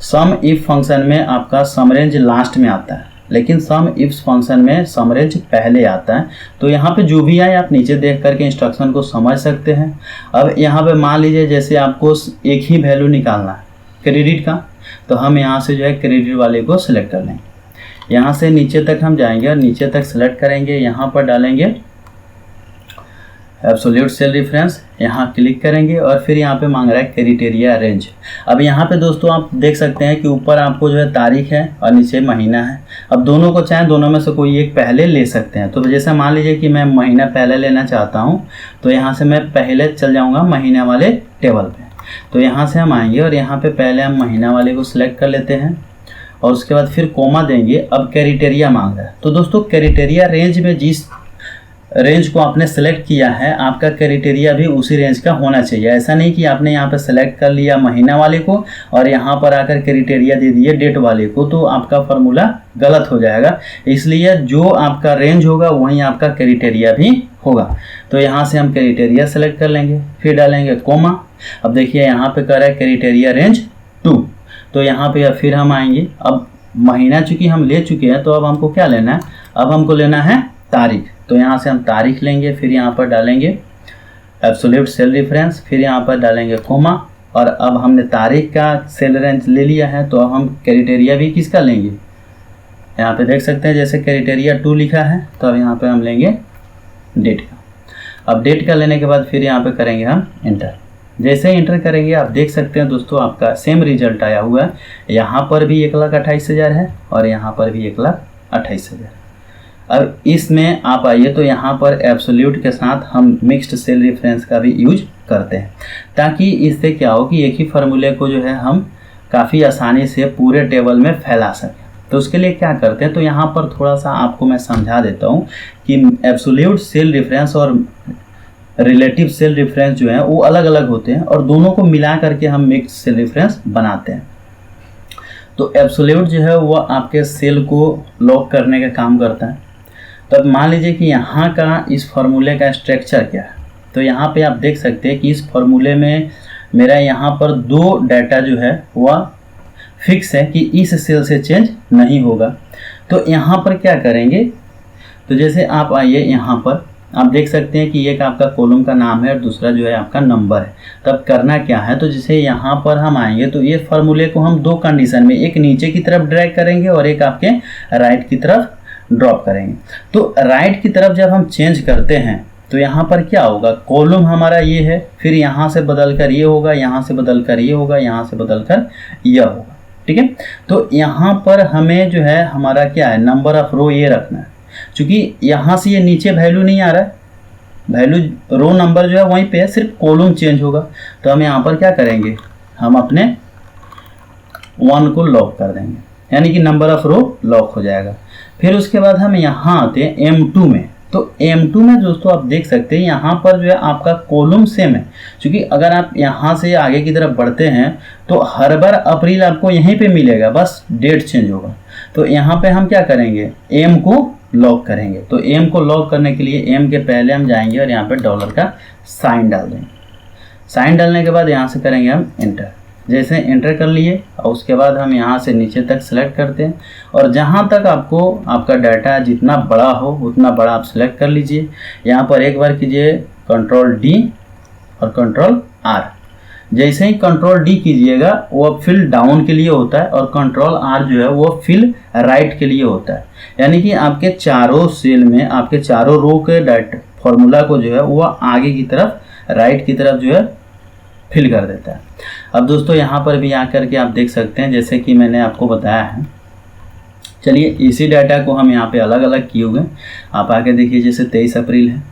सम इफ फंक्शन में आपका सम रेंज लास्ट में आता है, लेकिन सम इफ फंक्शन में सम रेंज पहले आता है। तो यहाँ पे जो भी आए आप नीचे देख करके इंस्ट्रक्शन को समझ सकते हैं। अब यहाँ पे मान लीजिए जैसे आपको एक ही वैल्यू निकालना है क्रेडिट का, तो हम यहाँ से जो है क्रेडिट वाले को सिलेक्ट कर लेंगे। यहाँ से नीचे तक हम जाएंगे और नीचे तक सेलेक्ट करेंगे, यहाँ पर डालेंगे एब्सोल्यूट सेल रेफरेंस, यहाँ क्लिक करेंगे और फिर यहाँ पे मांग रहा है क्राइटेरिया रेंज। अब यहाँ पे दोस्तों आप देख सकते हैं कि ऊपर आपको जो है तारीख है और नीचे महीना है। अब दोनों को चाहे दोनों में से कोई एक पहले ले सकते हैं। तो जैसे मान लीजिए कि मैं महीना पहले लेना चाहता हूँ, तो यहाँ से मैं पहले चल जाऊँगा महीना वाले टेबल पर। तो यहाँ से हम आएंगे और यहाँ पर पहले हम महीना वाले को सिलेक्ट कर लेते हैं और उसके बाद फिर कोमा देंगे। अब क्राइटेरिया मांग रहा है, तो दोस्तों क्राइटेरिया रेंज में जिस रेंज को आपने सेलेक्ट किया है आपका क्राइटेरिया भी उसी रेंज का होना चाहिए। ऐसा नहीं कि आपने यहाँ पे सेलेक्ट कर लिया महीना वाले को और यहाँ पर आकर क्राइटेरिया दे दिए डेट वाले को, तो आपका फार्मूला गलत हो जाएगा। इसलिए जो आपका रेंज होगा वहीं आपका क्राइटेरिया भी होगा। तो यहाँ से हम क्राइटेरिया सेलेक्ट कर लेंगे, फिर डालेंगे कोमा। अब देखिए यहाँ पे कह रहा है क्राइटेरिया रेंज 2, तो यहाँ पे फिर हम आएंगे। अब महीना चूंकि हम ले चुके हैं तो अब हमको क्या लेना है, अब हमको लेना है तारीख। तो यहाँ से हम तारीख लेंगे, फिर यहाँ पर डालेंगे एब्सोल्यूट सेल रेफरेंस, फिर यहाँ पर डालेंगे कोमा। और अब हमने तारीख का सेल रेंज ले लिया है, तो अब हम क्राइटेरिया भी किसका लेंगे, यहाँ पे देख सकते हैं जैसे क्राइटेरिया 2 लिखा है, तो अब यहाँ पे हम लेंगे डेट का। अब डेट का लेने के बाद फिर यहाँ पे करेंगे हम इंटर। जैसे ही इंटर करेंगे आप देख सकते हैं दोस्तों आपका सेम रिजल्ट आया हुआ है। यहाँ पर भी 1,28,000 है और यहाँ पर भी 1,28,000। अब इसमें आप आइए तो यहाँ पर एब्सोल्यूट के साथ हम मिक्स्ड सेल रेफरेंस का भी यूज करते हैं, ताकि इससे क्या हो कि एक ही फार्मूले को जो है हम काफ़ी आसानी से पूरे टेबल में फैला सकें। तो उसके लिए क्या करते हैं, तो यहाँ पर थोड़ा सा आपको मैं समझा देता हूँ कि एब्सोल्यूट सेल रेफरेंस और रिलेटिव सेल रेफरेंस जो है वो अलग अलग होते हैं और दोनों को मिला करके हम मिक्स्ड सेल रेफरेंस बनाते हैं। तो एब्सोल्यूट जो है वो आपके सेल को लॉक करने का काम करता है। तो अब मान लीजिए कि यहाँ का इस फार्मूले का स्ट्रक्चर क्या है, तो यहाँ पे आप देख सकते हैं कि इस फार्मूले में मेरा यहाँ पर 2 डाटा जो है वह फिक्स है कि इस सेल से चेंज नहीं होगा। तो यहाँ पर क्या करेंगे, तो जैसे आप आइए यहाँ पर आप देख सकते हैं कि एक आपका कॉलम का नाम है और दूसरा जो है आपका नंबर है। तब करना क्या है, तो जैसे यहाँ पर हम आएंगे तो ये फार्मूले को हम 2 कंडीशन में, एक नीचे की तरफ ड्रैग करेंगे और एक आपके राइट की तरफ ड्रॉप करेंगे। तो राइट की तरफ जब हम चेंज करते हैं तो यहाँ पर क्या होगा, कॉलम हमारा ये है, फिर यहाँ से बदल कर ये होगा, यहाँ से बदल कर ये होगा, यहाँ से बदल कर यह होगा। ठीक है, तो यहाँ पर हमें जो है हमारा क्या है, नंबर ऑफ रो ये रखना है। चूँकि यहाँ से ये नीचे वैल्यू नहीं आ रहा है, वैल्यू रो नंबर जो है वहीं पे है, सिर्फ कॉलम चेंज होगा। तो हम यहाँ पर क्या करेंगे, हम अपने 1 को लॉक कर देंगे, यानी कि नंबर ऑफ रो लॉक हो जाएगा। फिर उसके बाद हम यहाँ आते हैं M2 में। तो M2 में दोस्तों आप देख सकते हैं यहाँ पर जो है आपका कॉलम सेम है, क्योंकि अगर आप यहाँ से आगे की तरफ बढ़ते हैं तो हर बार अप्रैल आपको यहीं पे मिलेगा, बस डेट चेंज होगा। तो यहाँ पे हम क्या करेंगे, M को लॉक करेंगे। तो M को लॉक करने के लिए M के पहले हम जाएंगे और यहाँ पे डॉलर का साइन डाल देंगे। साइन डालने के बाद यहाँ से करेंगे हम इंटर। जैसे एंटर कर लिए और उसके बाद हम यहाँ से नीचे तक सेलेक्ट करते हैं और जहाँ तक आपको आपका डाटा जितना बड़ा हो उतना बड़ा आप सेलेक्ट कर लीजिए। यहाँ पर एक बार कीजिए कंट्रोल D और कंट्रोल R। जैसे ही कंट्रोल D कीजिएगा वो फिल डाउन के लिए होता है और कंट्रोल R जो है वो फिल राइट के लिए होता है, यानी कि आपके चारों सेल में आपके चारों रो के डाटा फॉर्मूला को जो है वो आगे की तरफ राइट की तरफ जो है फिल कर देता है। अब दोस्तों यहाँ पर भी आकर के आप देख सकते हैं जैसे कि मैंने आपको बताया है। चलिए इसी डाटा को हम यहाँ पे अलग अलग किए हुए, आप आके देखिए जैसे 23 अप्रैल है,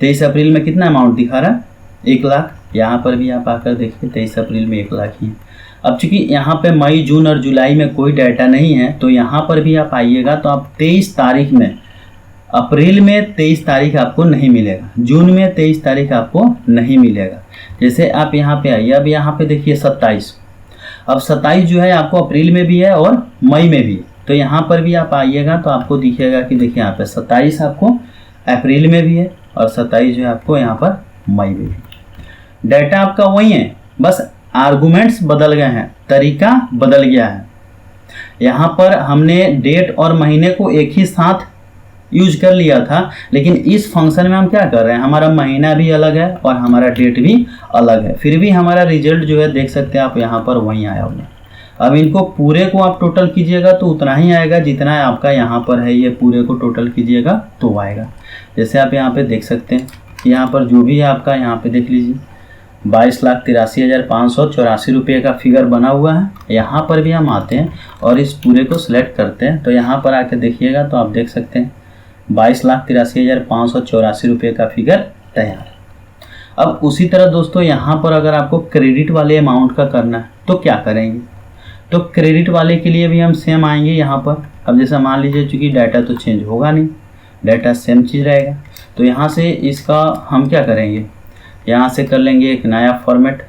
23 अप्रैल में कितना अमाउंट दिखा रहा है, 1 लाख। यहाँ पर भी आप आकर देखिए 23 अप्रैल में 1 लाख ही है। अब चूंकि यहाँ पे मई जून और जुलाई में कोई डाटा नहीं है तो यहाँ पर भी आप आइएगा तो आप 23 तारीख में, अप्रैल में 23 तारीख आपको नहीं मिलेगा, जून में 23 तारीख आपको नहीं मिलेगा। जैसे आप यहाँ पे आइए, अब यहाँ पे देखिए 27, अब 27 जो है आपको अप्रैल में भी है और मई में भी। तो यहाँ पर भी आप आइएगा तो आपको दिखेगा कि देखिए यहाँ पे 27 आपको अप्रैल में भी है और 27 जो है आपको यहाँ पर मई में भी। डाटा आपका वही है, बस आर्गुमेंट्स बदल गए हैं, तरीका बदल गया है। यहाँ पर हमने डेट और महीने को एक ही साथ यूज कर लिया था, लेकिन इस फंक्शन में हम क्या कर रहे हैं, हमारा महीना भी अलग है और हमारा डेट भी अलग है, फिर भी हमारा रिजल्ट जो है देख सकते हैं आप यहाँ पर वहीं आया हुआ है। अब इनको पूरे को आप टोटल कीजिएगा तो उतना ही आएगा जितना आपका यहाँ पर है, ये पूरे को टोटल कीजिएगा तो आएगा। जैसे आप यहाँ पे देख सकते हैं कि यहाँ पर जो भी है आपका यहाँ पे देख लीजिए 22,83,584 रुपये का फिगर बना हुआ है। यहाँ पर भी हम आते हैं और इस पूरे को सिलेक्ट करते हैं तो यहाँ पर आके देखिएगा तो आप देख सकते हैं 22,83,584 रुपये का फिगर तैयार है। अब उसी तरह दोस्तों यहाँ पर अगर आपको क्रेडिट वाले अमाउंट का करना है तो क्या करेंगे, तो क्रेडिट वाले के लिए भी हम सेम आएंगे यहाँ पर। अब जैसे मान लीजिए चूँकि डाटा तो चेंज होगा नहीं, डाटा सेम चीज़ रहेगा, तो यहाँ से इसका हम क्या करेंगे, यहाँ से कर लेंगे एक नया फॉर्मेट।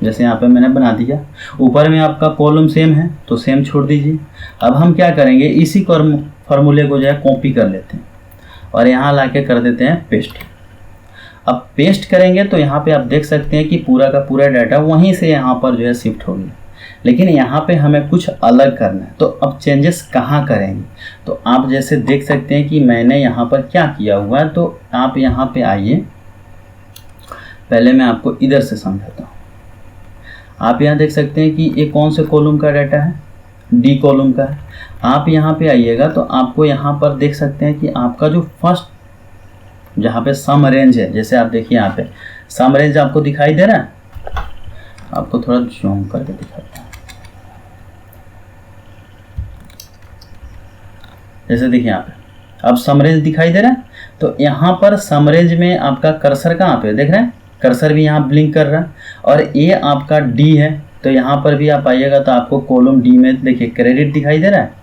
जैसे यहाँ पे मैंने बना दिया, ऊपर में आपका कॉलम सेम है तो सेम छोड़ दीजिए। अब हम क्या करेंगे, इसी फॉर्मूले को जो है कॉपी कर लेते हैं और यहाँ लाके कर देते हैं पेस्ट। अब पेस्ट करेंगे तो यहाँ पे आप देख सकते हैं कि पूरा का पूरा डाटा वहीं से यहाँ पर जो है शिफ्ट हो गया। लेकिन यहाँ पे हमें कुछ अलग करना है, तो अब चेंजेस कहाँ करेंगे, तो आप जैसे देख सकते हैं कि मैंने यहाँ पर क्या किया हुआ है। तो आप यहाँ पे आइए, पहले मैं आपको इधर से समझाता हूँ। आप यहाँ देख सकते हैं कि ये कौन से कॉलम का डाटा है, डी कॉलम का है। आप यहाँ पे आइएगा तो आपको यहाँ पर देख सकते हैं कि आपका जो फर्स्ट जहाँ पे सम रेंज है, जैसे आप देखिए यहाँ पे सम रेंज आपको दिखाई दे रहा है। आपको थोड़ा जूम करके दिखाता हूँ। जैसे देखिए यहाँ पे अब सम रेंज दिखाई दे रहा है। तो यहाँ पर सम रेंज में आपका कर्सर कहाँ पे देख रहे हैं, कर्सर भी यहाँ ब्लिंक कर रहा है। और ये आपका डी है, तो यहाँ पर भी आप आइएगा तो आपको कॉलम डी में देखिए क्रेडिट दिखाई दे रहा है।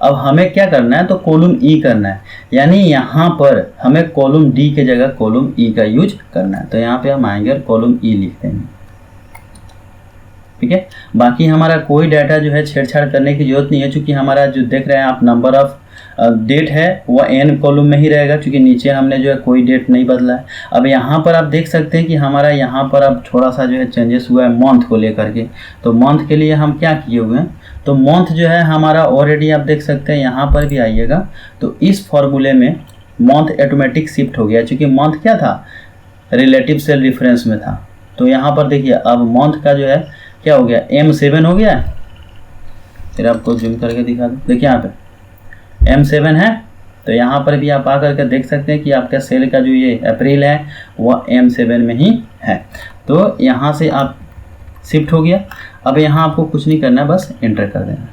अब हमें क्या करना है, तो कॉलम ई करना है, यानी यहाँ पर हमें कॉलम डी के जगह कॉलम ई का यूज करना है। तो यहाँ पे हम आएंगे और कॉलम ई लिख देंगे, ठीक है। बाकी हमारा कोई डाटा जो है छेड़छाड़ करने की जरूरत नहीं है, क्योंकि हमारा जो देख रहे हैं आप नंबर ऑफ डेट है वह एन कॉलम में ही रहेगा, क्योंकि नीचे हमने जो है कोई डेट नहीं बदला है। अब यहाँ पर आप देख सकते हैं कि हमारा यहाँ पर अब थोड़ा सा जो है चेंजेस हुआ है मंथ को लेकर के। तो मंथ के लिए हम क्या किए हुए हैं, तो मंथ जो है हमारा ऑलरेडी आप देख सकते हैं। यहाँ पर भी आइएगा तो इस फॉर्मूले में मंथ ऑटोमेटिक शिफ्ट हो गया, क्योंकि मंथ क्या था, रिलेटिव सेल रेफरेंस में था। तो यहाँ पर देखिए अब मंथ का जो है क्या हो गया, M7 हो गया। फिर आपको जूम करके दिखा दूँ, देखिए यहाँ पे M7 है। तो यहाँ पर भी आप आकर के देख सकते हैं कि आपका सेल का जो ये अप्रैल है वह M7 में ही है। तो यहाँ से आप शिफ्ट हो गया। अब यहाँ आपको कुछ नहीं करना, बस एंटर कर देना।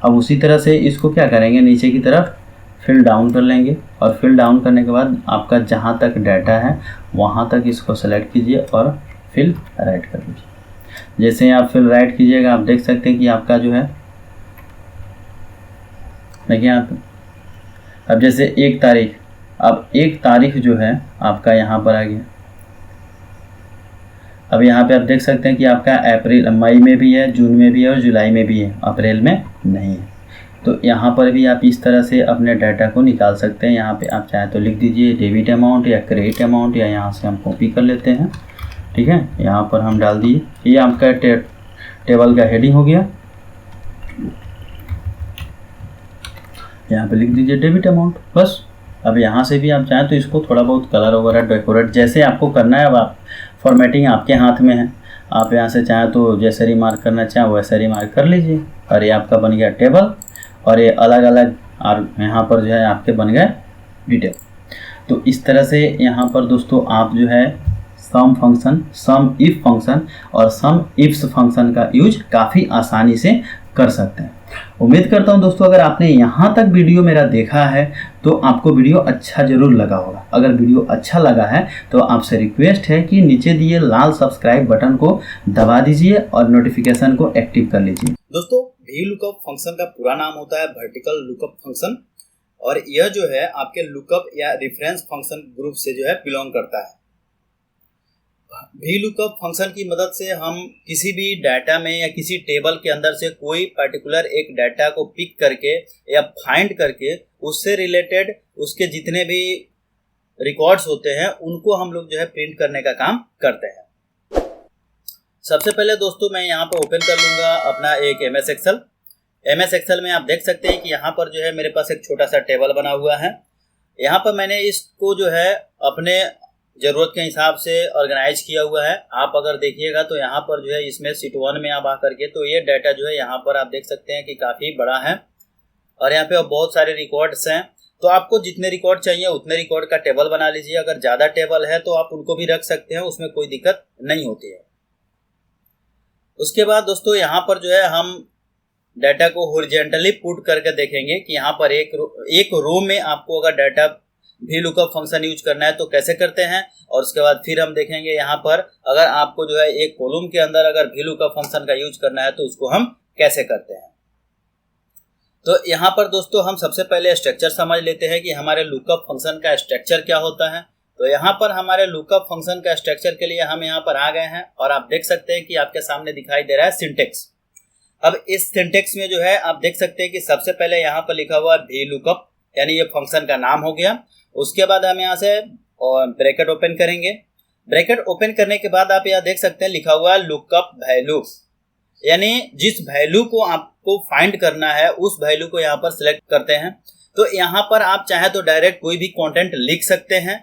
अब उसी तरह से इसको क्या करेंगे, नीचे की तरफ फिल डाउन कर लेंगे और फिल डाउन करने के बाद आपका जहाँ तक डाटा है वहाँ तक इसको सेलेक्ट कीजिए और फिल राइट कर दीजिए। जैसे ही आप फिल राइट कीजिएगा आप देख सकते हैं कि आपका जो है देखिए यहाँ पे अब जैसे 1 तारीख, अब 1 तारीख जो है आपका यहाँ पर आ गया। अब यहाँ पे आप देख सकते हैं कि आपका अप्रैल मई में भी है, जून में भी है और जुलाई में भी है, अप्रैल में नहीं है। तो यहाँ पर भी आप इस तरह से अपने डाटा को निकाल सकते हैं। यहाँ पे आप चाहे तो लिख दीजिए डेबिट अमाउंट या क्रेडिट अमाउंट, या यहाँ से हम कॉपी कर लेते हैं, ठीक है। यहाँ पर हम डाल दिए, ये आपका टेबल का हेडिंग हो गया। यहाँ पे लिख दीजिए डेबिट अमाउंट, बस। अब यहाँ से भी आप चाहें तो इसको थोड़ा बहुत कलर वगैरह डेकोरेट जैसे आपको करना है। अब आप फॉर्मेटिंग आपके हाथ में है, आप यहाँ से चाहें तो जैसे रिमार्क करना चाहें वैसे रिमार्क कर लीजिए। और ये आपका बन गया टेबल, और ये अलग अलग और यहाँ पर जो है आपके बन गए डिटेल। तो इस तरह से यहाँ पर दोस्तों आप जो है सम फंक्शन, सम इफ फंक्शन और सम इफ्स फंक्शन का यूज काफ़ी आसानी से कर सकते हैं। उम्मीद करता हूं दोस्तों अगर आपने यहाँ तक वीडियो मेरा देखा है तो आपको वीडियो अच्छा जरूर लगा होगा। अगर वीडियो अच्छा लगा है तो आपसे रिक्वेस्ट है कि नीचे दिए लाल सब्सक्राइब बटन को दबा दीजिए और नोटिफिकेशन को एक्टिव कर लीजिए। दोस्तों VLOOKUP फंक्शन का पूरा नाम होता है वर्टिकल लुकअप फंक्शन, और यह जो है आपके लुकअप या रेफरेंस फंक्शन ग्रुप से जो है बिलोंग करता है। VLOOKUP फंक्शन की मदद से हम किसी भी डाटा में या किसी टेबल के अंदर से कोई पर्टिकुलर एक डाटा को पिक करके या फाइंड करके उससे रिलेटेड उसके जितने भी रिकॉर्ड्स होते हैं उनको हम लोग जो है प्रिंट करने का काम करते हैं। सबसे पहले दोस्तों मैं यहाँ पर ओपन कर लूँगा अपना एक MS Excel। MS Excel में आप देख सकते हैं कि यहाँ पर जो है मेरे पास एक छोटा सा टेबल बना हुआ है। यहाँ पर मैंने इसको जो है अपने ज़रूरत के हिसाब से ऑर्गेनाइज किया हुआ है। आप अगर देखिएगा तो यहाँ पर जो है इसमें शीट 1 में आप आकर के तो ये डाटा जो है यहाँ पर आप देख सकते हैं कि काफ़ी बड़ा है, और यहाँ पे बहुत सारे रिकॉर्ड्स हैं। तो आपको जितने रिकॉर्ड चाहिए उतने रिकॉर्ड का टेबल बना लीजिए। अगर ज़्यादा टेबल है तो आप उनको भी रख सकते हैं, उसमें कोई दिक्कत नहीं होती है। उसके बाद दोस्तों यहाँ पर जो है हम डाटा को हॉरिजॉन्टली पुट करके देखेंगे कि यहाँ पर एक रो में आपको अगर डाटा VLOOKUP फंक्शन यूज करना है तो कैसे करते हैं, और उसके बाद फिर हम देखेंगे यहाँ पर अगर आपको जो है एक कॉलम के अंदर अगर VLOOKUP फंक्शन का यूज करना है तो उसको हम कैसे करते हैं। तो यहाँ पर दोस्तों हम सबसे पहले स्ट्रक्चर समझ लेते हैं कि हमारे लुकअप फंक्शन का स्ट्रक्चर क्या होता है। तो यहाँ पर हमारे लुकअप फंक्शन का स्ट्रक्चर के लिए हम यहाँ पर आ गए हैं और आप देख सकते हैं कि आपके सामने दिखाई दे रहा है सिंटेक्स। अब इस सिंटेक्स में जो है आप देख सकते हैं कि सबसे पहले यहाँ पर लिखा हुआ है वी लुकअप, यानी ये फंक्शन का नाम हो गया। उसके बाद हम यहाँ से ब्रैकेट ओपन करेंगे। ब्रैकेट ओपन करने के बाद आप यहाँ देख सकते हैं लिखा हुआ है लुकअप वैल्यू, यानी जिस वैल्यू को आपको फाइंड करना है उस वैल्यू को यहाँ पर सिलेक्ट करते हैं। तो यहाँ पर आप चाहे तो डायरेक्ट कोई भी कंटेंट लिख सकते हैं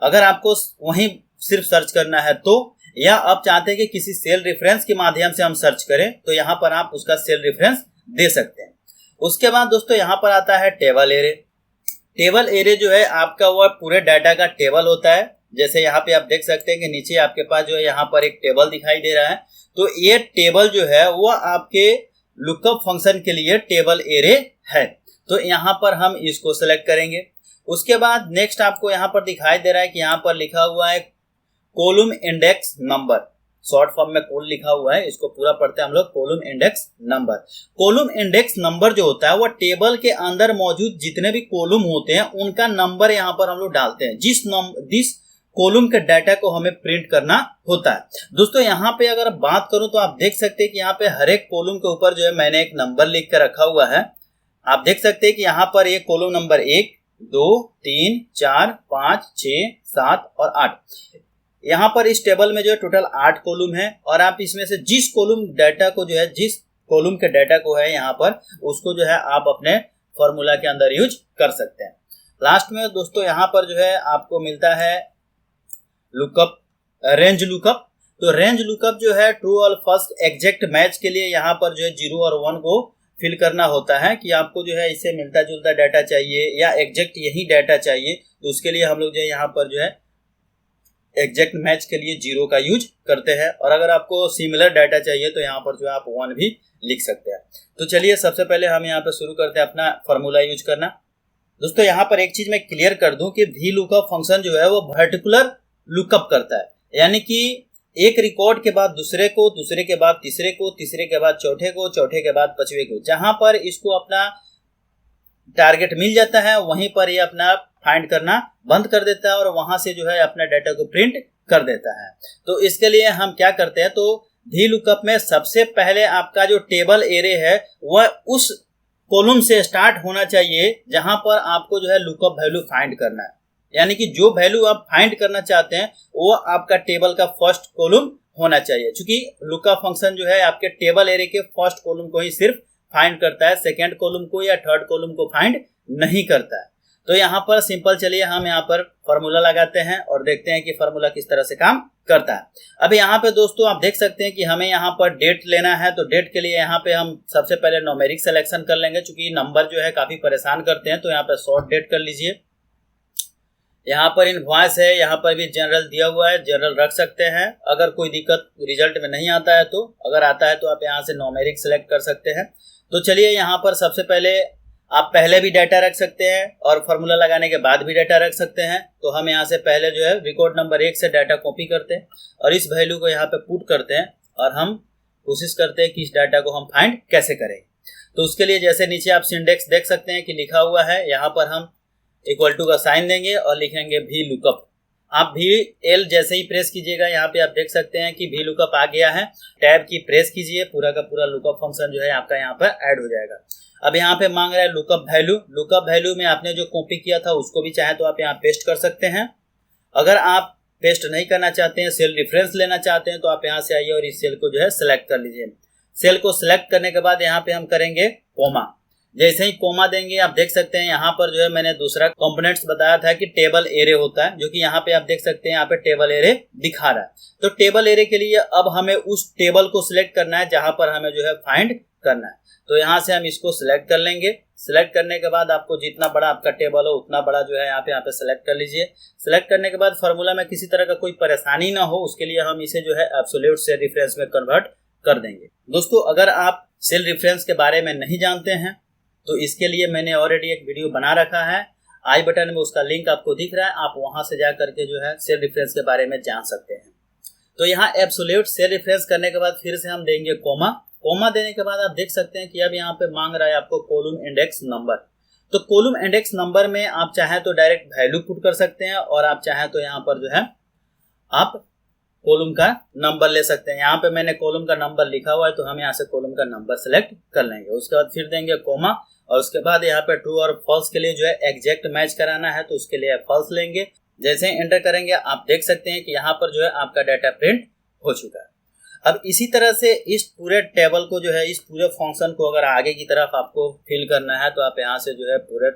अगर आपको वहीं सिर्फ सर्च करना है तो, या आप चाहते हैं कि किसी सेल रेफरेंस के माध्यम से हम सर्च करें तो यहाँ पर आप उसका सेल रेफरेंस दे सकते हैं। उसके बाद दोस्तों यहाँ पर आता है टेबल एरे। टेबल एरे जो है आपका वो पूरे डाटा का टेबल होता है। जैसे यहाँ पे आप देख सकते हैं कि नीचे आपके पास जो है यहाँ पर एक टेबल दिखाई दे रहा है। तो ये टेबल जो है वो आपके लुकअप फंक्शन के लिए टेबल एरे है। तो यहाँ पर हम इसको सेलेक्ट करेंगे। उसके बाद नेक्स्ट आपको यहाँ पर दिखाई दे रहा है कि यहाँ पर लिखा हुआ है column index number, short form में कोल लिखा हुआ है, इसको पूरा पढ़ते हैं हम लोग column index number. Column index number जो होता है वो टेबल के अंदर मौजूद जितने भी कॉलम होते हैं उनका नंबर यहाँ पर हम लोग डालते हैं जिस कॉलम के डाटा को हमें प्रिंट करना होता है। दोस्तों यहाँ पे अगर बात करूं तो आप देख सकते हैं कि यहाँ पे हर एक कॉलम के ऊपर जो है मैंने एक नंबर लिख कर रखा हुआ है। आप देख सकते हैं कि यहाँ पर ये कॉलम नंबर 1, 2, 3, 4, 5, 6, 7 और 8। यहाँ पर इस टेबल में जो है टोटल 8 कॉलम है और आप इसमें से जिस कॉलम डाटा को जो है जिस कॉलम के डाटा को है यहाँ पर उसको जो है आप अपने फॉर्मूला के अंदर यूज कर सकते हैं। लास्ट में दोस्तों यहाँ पर जो है आपको मिलता है लुकअप रेंज लुकअप। तो रेंज लुकअप जो है ट्रू और फर्स्ट एग्जैक्ट मैच के लिए यहाँ पर जो है 0 और 1 को फिल करना होता है कि आपको जो है इससे मिलता जुलता डाटा चाहिए या एग्जैक्ट यही डाटा चाहिए। तो उसके लिए हम लोग जो है यहाँ पर जो है एग्जैक्ट मैच के लिए 0 का यूज करते हैं और अगर आपको सिमिलर डाटा चाहिए तो यहाँ पर जो है आप 1 भी लिख सकते हैं। तो चलिए सबसे पहले हम यहाँ पर शुरू करते हैं अपना फॉर्मूला यूज करना। दोस्तों यहाँ पर एक चीज मैं क्लियर कर दूं कि वी लुकअप फंक्शन जो है वो पर्टिकुलर लुकअप करता है, यानी कि एक रिकॉर्ड के बाद दूसरे को, दूसरे के बाद तीसरे को, तीसरे के बाद चौथे को, चौथे के बाद पांचवे को। जहां पर इसको अपना टारगेट मिल जाता है वहीं पर ये अपना फाइंड करना बंद कर देता है और वहां से जो है अपना डाटा को प्रिंट कर देता है। तो इसके लिए हम क्या करते हैं, तो वी लुकअप में सबसे पहले आपका जो टेबल एरे है वह उस कॉलम से स्टार्ट होना चाहिए जहां पर आपको जो है लुकअप वैल्यू फाइंड करना है, यानी कि जो वैल्यू आप फाइंड करना चाहते हैं वो आपका टेबल का फर्स्ट कॉलम होना चाहिए। क्योंकि लुकअप फंक्शन जो है आपके टेबल एरे के फर्स्ट कॉलम को ही सिर्फ फाइंड करता है, सेकंड कॉलम को या थर्ड कॉलम को फाइंड नहीं करता है। तो यहाँ पर सिंपल चलिए हम यहाँ पर फॉर्मूला लगाते हैं और देखते हैं कि फॉर्मूला किस तरह से काम करता है। अब यहाँ पे दोस्तों आप देख सकते हैं कि हमें यहाँ पर डेट लेना है। तो डेट के लिए यहाँ पे हम सबसे पहले न्यूमेरिक सिलेक्शन कर लेंगे, क्योंकि नंबर जो है काफी परेशान करते हैं। तो यहाँ पर शॉर्ट डेट कर लीजिए। यहाँ पर इनवॉइस है, यहाँ पर भी जनरल दिया हुआ है, जनरल रख सकते हैं। अगर कोई दिक्कत रिजल्ट में नहीं आता है तो, अगर आता है तो आप यहाँ से न्यूमेरिक सेलेक्ट कर सकते हैं। तो चलिए यहाँ पर सबसे पहले आप पहले भी डाटा रख सकते हैं और फॉर्मूला लगाने के बाद भी डाटा रख सकते हैं। तो हम यहाँ से पहले जो है रिकॉर्ड नंबर 1 से डाटा कॉपी करते हैं और इस वैल्यू को यहाँ पे पुट करते हैं और हम कोशिश करते हैं कि इस डाटा को हम फाइंड कैसे करें। तो उसके लिए जैसे नीचे आप सिंडेक्स देख सकते हैं कि लिखा हुआ है, यहाँ पर हम इक्वल टू का साइन देंगे और लिखेंगे वी लुकअप। आप भी एल जैसे ही प्रेस कीजिएगा, यहाँ पे आप देख सकते हैं कि वी लुकअप आ गया है। टैब की प्रेस कीजिए, पूरा का पूरा लुकअप फंक्शन जो है आपका यहाँ पर ऐड हो जाएगा। अब यहाँ पे मांग रहा है लुकअप वैल्यू। लुकअप वैल्यू में आपने जो कॉपी किया था उसको भी चाहे तो आप यहाँ पेस्ट कर सकते हैं। अगर आप पेस्ट नहीं करना चाहते हैं, सेल रेफरेंस लेना चाहते हैं, तो आप यहाँ से आइए और इस सेल को जो है सिलेक्ट कर लीजिए। सेल को सिलेक्ट करने के बाद यहाँ पे हम करेंगे कोमा। जैसे ही कोमा देंगे आप देख सकते हैं यहाँ पर जो है मैंने दूसरा कंपोनेंट्स बताया था कि टेबल एरे होता है, जो कि यहाँ पे आप देख सकते हैं यहाँ पे टेबल एरे दिखा रहा है। तो टेबल एरे के लिए अब हमें उस टेबल को सिलेक्ट करना है जहां पर हमें जो है फाइंड करना है। तो यहाँ से हम इसको सिलेक्ट कर लेंगे। सिलेक्ट करने के बाद आपको जितना बड़ा आपका टेबल हो उतना बड़ा जो है यहाँ पे सिलेक्ट कर लीजिए। सिलेक्ट करने के बाद फॉर्मूला में किसी तरह का कोई परेशानी ना हो, उसके लिए हम इसे जो है एब्सोल्यूट सेल रेफरेंस में कन्वर्ट कर देंगे। दोस्तों अगर आप सेल रेफरेंस के बारे में नहीं जानते हैं तो इसके लिए मैंने ऑलरेडी एक वीडियो बना रखा है, आई बटन में उसका लिंक आपको दिख रहा है, आप वहां से जा करके जो है सेल रेफरेंस के बारे में जान सकते हैं। तो यहाँ एब्सोल्यूट सेल रेफरेंस करने के बाद फिर से हम देंगे कोमा कॉमा देने के बाद आप देख सकते हैं कि अब यहाँ पे मांग रहा है आपको कॉलम इंडेक्स नंबर। तो कॉलम इंडेक्स नंबर में आप चाहें तो डायरेक्ट वैल्यू पुट कर सकते हैं और आप चाहें तो यहाँ पर जो है आप कॉलम का नंबर ले सकते हैं। यहाँ पे मैंने कॉलम का नंबर लिखा हुआ है तो हम यहाँ से कॉलम का नंबर सेलेक्ट कर लेंगे। उसके बाद फिर देंगे कॉमा और उसके बाद यहाँ पे ट्रू और फॉल्स के लिए जो है एग्जैक्ट मैच कराना है तो उसके लिए फॉल्स लेंगे। जैसे ही एंटर करेंगे आप देख सकते हैं कि यहाँ पर जो है आपका डाटा प्रिंट हो चुका है। अब इसी तरह से इस पूरे टेबल को जो है, इस पूरे फंक्शन को अगर आगे की तरफ आपको फिल करना है तो आप यहाँ से जो है पूरे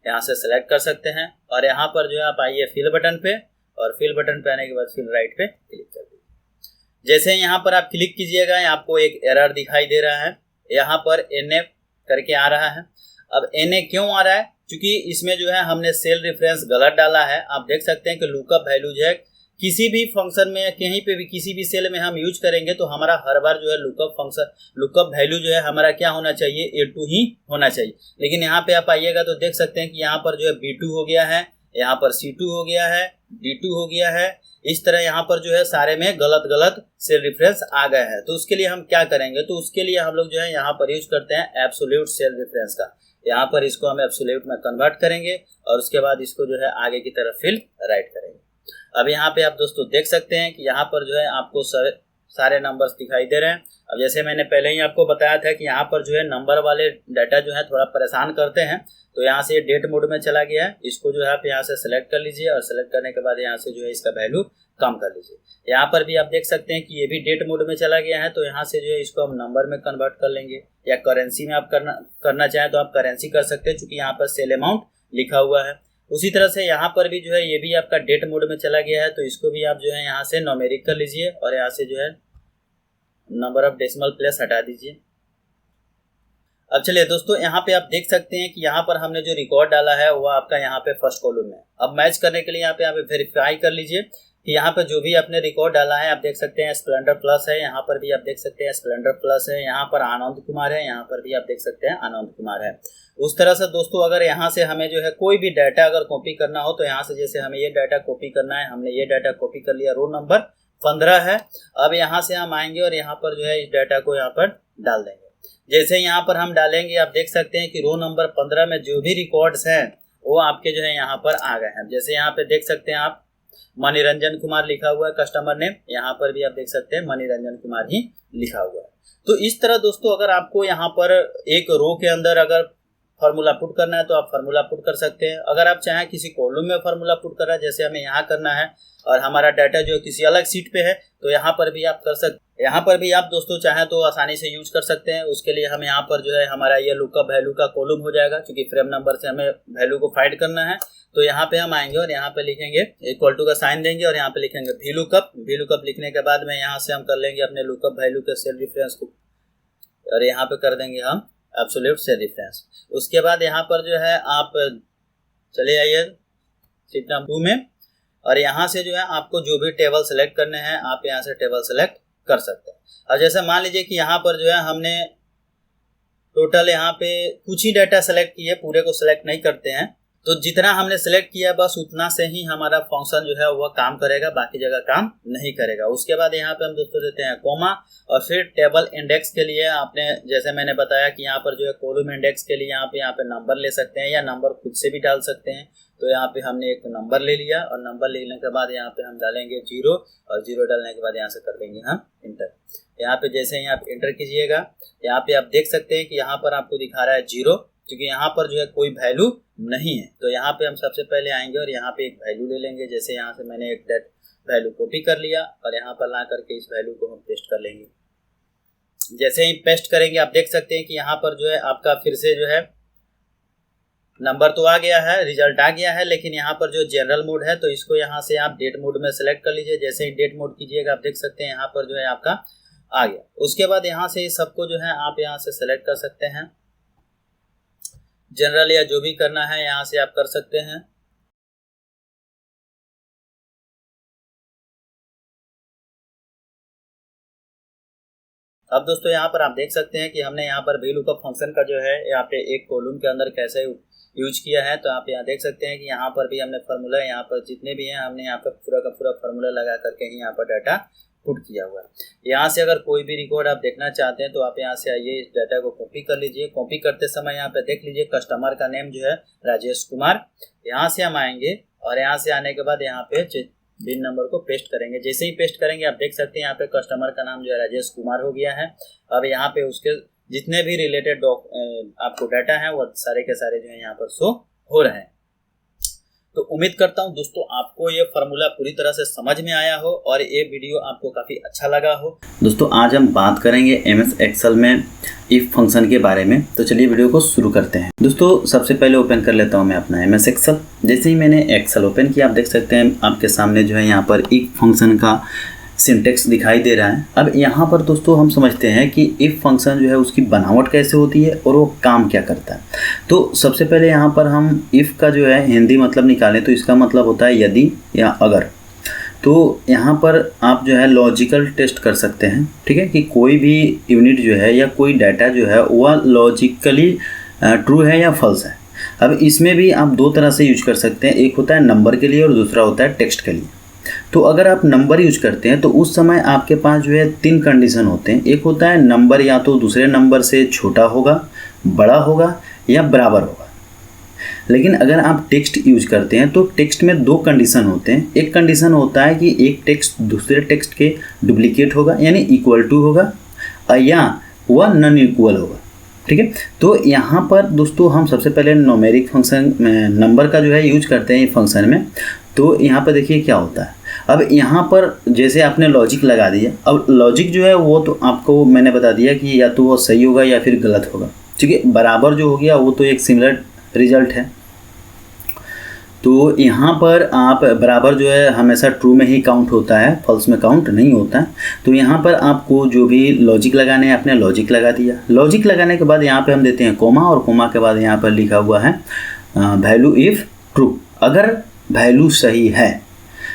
यहाँ से सेलेक्ट कर सकते हैं और यहाँ पर जो है आप आइए फिल बटन पे और फिल बटन पे आने के बाद फिल राइट पे क्लिक कर दीजिए। जैसे यहाँ पर आप क्लिक कीजिएगा आपको एक एरर दिखाई दे रहा है, यहाँ पर NA करके आ रहा है। अब NA क्यों आ रहा है? क्योंकि इसमें जो है हमने सेल रेफरेंस गलत डाला है। आप देख सकते हैं कि लुकअप वैल्यू जो है किसी भी फंक्शन में या कहीं पे भी किसी भी सेल में हम यूज करेंगे तो हमारा हर बार जो है लुकअप वैल्यू जो है हमारा क्या होना चाहिए, A2 ही होना चाहिए। लेकिन यहाँ पे आप आइएगा तो देख सकते हैं कि यहाँ पर जो है B2 हो गया है, यहाँ पर C2 हो गया है, D2 हो गया है। इस तरह यहाँ पर जो है सारे में गलत गलत सेल रेफरेंस आ गए हैं। तो उसके लिए हम क्या करेंगे, तो उसके लिए हम लोग जो है यहाँ पर यूज करते हैं एब्सोल्यूट सेल रेफरेंस का। यहाँ पर इसको हम एब्सोल्यूट में कन्वर्ट करेंगे और उसके बाद इसको जो है आगे की तरफ फिल राइट करेंगे। अब यहाँ पे आप दोस्तों देख सकते हैं कि यहाँ पर जो है आपको सारे नंबर्स दिखाई दे रहे हैं। अब जैसे मैंने पहले ही आपको बताया था कि यहाँ पर जो है नंबर वाले डाटा जो है थोड़ा परेशान करते हैं, तो यहाँ से डेट मोड में चला गया है। इसको जो है आप यहाँ से सेलेक्ट कर लीजिए और सेलेक्ट करने के बाद यहाँ से जो है इसका वैल्यू कम कर लीजिए। यहाँ पर भी आप देख सकते हैं कि ये भी डेट मोड में चला गया है, तो यहाँ से जो है इसको हम नंबर में कन्वर्ट कर लेंगे या करेंसी में आप करना चाहें तो आप करेंसी कर सकते हैं, चूँकि यहाँ पर सेल अमाउंट लिखा हुआ है। उसी तरह से यहाँ पर भी जो है ये भी आपका डेट मोड में चला गया है, तो इसको भी आप जो है यहाँ से न्यूमेरिक कर लीजिए और यहाँ से जो है नंबर ऑफ डेसिमल प्लेस हटा दीजिए। अब चलिए दोस्तों, यहाँ पे आप देख सकते हैं कि यहाँ पर हमने जो रिकॉर्ड डाला है वो आपका यहाँ पे फर्स्ट कॉलम में। अब मैच करने के लिए यहाँ पे वेरीफाई कर लीजिए कि यहाँ पर जो भी आपने रिकॉर्ड डाला है, आप देख सकते हैं स्प्लेंडर प्लस है, यहाँ पर भी आप देख सकते हैं स्प्लेंडर प्लस है, यहाँ पर आनंद कुमार है, यहाँ पर भी आप देख सकते हैं आनंद कुमार है। उस तरह से दोस्तों अगर यहाँ से हमें जो है कोई भी डाटा अगर कॉपी करना हो तो यहाँ से जैसे हमें ये डाटा कॉपी करना है, हमने ये डाटा कॉपी कर लिया, रोल नंबर 15 है। अब यहाँ से हम आएंगे और यहाँ पर जो है इस डाटा को यहाँ पर डाल देंगे। जैसे यहाँ पर हम डालेंगे आप देख सकते हैं कि रो नंबर 15 में जो भी रिकॉर्ड्स हैं वो आपके जो है यहाँ पर आ गए हैं। जैसे यहाँ पे देख सकते हैं आप मणिरंजन कुमार लिखा हुआ है कस्टमर नेम, यहाँ पर भी आप देख सकते हैं मणिरंजन कुमार ही लिखा हुआ है। तो इस तरह दोस्तों अगर आपको यहाँ पर एक रो के अंदर अगर फार्मूला पुट करना है तो आप फार्मूला पुट कर सकते हैं। अगर आप चाहें किसी कॉलम में फार्मूला पुट करना है, जैसे हमें यहाँ करना है और हमारा डाटा जो किसी अलग सीट पे है, तो यहाँ पर भी आप कर सकते हैं। यहाँ पर भी आप दोस्तों चाहें तो आसानी से यूज कर सकते हैं। उसके लिए हम यहाँ पर जो है हमारा ये लुकअप वैल्यू का कॉलम हो जाएगा, क्योंकि फ्रेम नंबर से हमें वैल्यू को फाइंड करना है। तो यहाँ पे हम आएंगे और यहाँ पे लिखेंगे इक्वल टू का साइन देंगे और यहाँ पे लिखेंगे वी लुकअप लिखने के बाद में यहाँ से हम कर लेंगे अपने लुकअप वैल्यू के सेल रेफरेंस को और यहाँ पे कर देंगे हम एब्सोल्यूट सेल रेफरेंस। उसके बाद यहाँ पर जो है आप चले आइए शीट नंबर 2 में और यहाँ से जो है आपको जो भी टेबल सेलेक्ट करने हैं आप यहाँ से टेबल सेलेक्ट कर सकते हैं। और जैसे मान लीजिए कि यहाँ पर जो है हमने टोटल यहाँ पे कुछ ही डाटा सेलेक्ट किए, पूरे को सेलेक्ट नहीं करते हैं, तो जितना हमने सेलेक्ट किया बस उतना से ही हमारा फंक्शन जो है वह काम करेगा, बाकी जगह काम नहीं करेगा। उसके बाद यहाँ पे हम दोस्तों देते हैं कॉमा और फिर टेबल इंडेक्स के लिए आपने जैसे मैंने बताया कि यहाँ पर जो है कॉलम इंडेक्स के लिए यहाँ पे नंबर ले सकते हैं या नंबर खुद से भी डाल सकते हैं। तो यहाँ पे हमने एक नंबर ले लिया और नंबर लेने के बाद यहाँ पे हम डालेंगे 0 और 0 डालने के बाद यहाँ से कर देंगे हम इंटर। यहाँ पे जैसे ही आप इंटर कीजिएगा यहाँ पे आप देख सकते हैं कि यहाँ पर आपको दिखा रहा है 0, क्योंकि यहाँ पर जो है कोई वैल्यू नहीं है। तो यहाँ पे हम सबसे पहले आएंगे और यहाँ पे एक वैल्यू ले लेंगे। जैसे यहाँ से मैंने एक डेट वैल्यू कॉपी कर लिया और यहाँ पर ला करके इस वैल्यू को हम पेस्ट कर लेंगे। जैसे ही पेस्ट करेंगे आप देख सकते हैं कि यहाँ पर जो है आपका फिर से जो है नंबर तो आ गया है, रिजल्ट आ गया है, लेकिन यहाँ पर जो जनरल मोड है तो इसको यहाँ से आप डेट मोड में सेलेक्ट कर लीजिए। जैसे ही डेट मोड कीजिएगा आप देख सकते हैं यहाँ पर जो है आपका आ गया। उसके बाद यहाँ से सबको जो है आप यहाँ से सेलेक्ट कर सकते हैं, जनरल या जो भी करना है यहाँ से आप कर सकते हैं। अब दोस्तों यहाँ पर आप देख सकते हैं कि हमने यहाँ पर VLOOKUP फंक्शन का जो है यहाँ पे एक कॉलम के अंदर कैसे यूज किया है। तो आप यहाँ देख सकते हैं कि यहाँ पर भी हमने फार्मूला यहाँ पर जितने भी हैं हमने यहाँ पर पूरा का पूरा फार्मूला लगा करके ही यहाँ पर डाटा पुट किया हुआ है। यहाँ से अगर कोई भी रिकॉर्ड आप देखना चाहते हैं तो आप यहाँ से आइए, इस डाटा को कॉपी कर लीजिए। कॉपी करते समय यहाँ पे देख लीजिए कस्टमर का नेम जो है राजेश कुमार। यहाँ से हम आएंगे और यहाँ से आने के बाद यहाँ पे बिन नंबर को पेस्ट करेंगे। जैसे ही पेस्ट करेंगे आप देख सकते हैं यहाँ पे कस्टमर का नाम जो है राजेश कुमार हो गया है। अब यहाँ पे उसके जितने भी रिलेटेड आपको डाटा है वो सारे के सारे जो है यहाँ पर शो हो रहे हैं। तो उम्मीद करता हूं दोस्तों आपको ये फार्मूला पूरी तरह से समझ में आया हो और ये वीडियो आपको काफ़ी अच्छा लगा हो। दोस्तों आज हम बात करेंगे MS एक्सेल में इफ फंक्शन के बारे में। तो चलिए वीडियो को शुरू करते हैं। दोस्तों सबसे पहले ओपन कर लेता हूं मैं अपना MS एक्सेल। जैसे ही मैंने एक्सेल ओपन किया आप देख सकते हैं आपके सामने जो है यहाँ पर इफ फंक्शन का सिंटेक्स दिखाई दे रहा है। अब यहाँ पर दोस्तों हम समझते हैं कि इफ़ फंक्शन जो है उसकी बनावट कैसे होती है और वो काम क्या करता है। तो सबसे पहले यहाँ पर हम इफ़ का जो है हिंदी मतलब निकालें तो इसका मतलब होता है यदि या अगर। तो यहाँ पर आप जो है लॉजिकल टेस्ट कर सकते हैं, ठीक है, कि कोई भी यूनिट जो है या कोई डाटा जो है वह लॉजिकली ट्रू है या फॉल्स है। अब इसमें भी आप दो तरह से यूज कर सकते हैं, एक होता है नंबर के लिए और दूसरा होता है टेक्स्ट के लिए। तो अगर आप नंबर यूज करते हैं तो उस समय आपके पास जो है 3 कंडीशन होते हैं। एक होता है नंबर या तो दूसरे नंबर से छोटा होगा, बड़ा होगा या बराबर होगा। लेकिन अगर आप टेक्स्ट यूज करते हैं तो टेक्स्ट में 2 कंडीशन होते हैं। एक कंडीशन होता है कि एक टेक्स्ट दूसरे टेक्स्ट के डुप्लीकेट होगा यानी इक्वल टू होगा या वह नॉन इक्वल होगा, ठीक है। तो यहाँ पर दोस्तों हम सबसे पहले न्यूमेरिक फंक्शन नंबर का जो है यूज करते हैं फंक्शन में। तो यहाँ पर देखिए क्या होता है। अब यहाँ पर जैसे आपने लॉजिक लगा दिया, अब लॉजिक जो है वो तो आपको मैंने बता दिया कि या तो वो सही होगा या फिर गलत होगा, ठीक है। बराबर जो हो गया वो तो एक सिमिलर रिजल्ट है। तो यहाँ पर आप बराबर जो है हमेशा ट्रू में ही काउंट होता है, फॉल्स में काउंट नहीं होता है। तो यहाँ पर आपको जो भी लॉजिक लगाने हैं आपने लॉजिक लगा दिया। लॉजिक लगाने के बाद यहाँ पे हम देते हैं कोमा और कोमा के बाद यहाँ पर लिखा हुआ है वैल्यू इफ़ ट्रू, अगर वैल्यू सही है।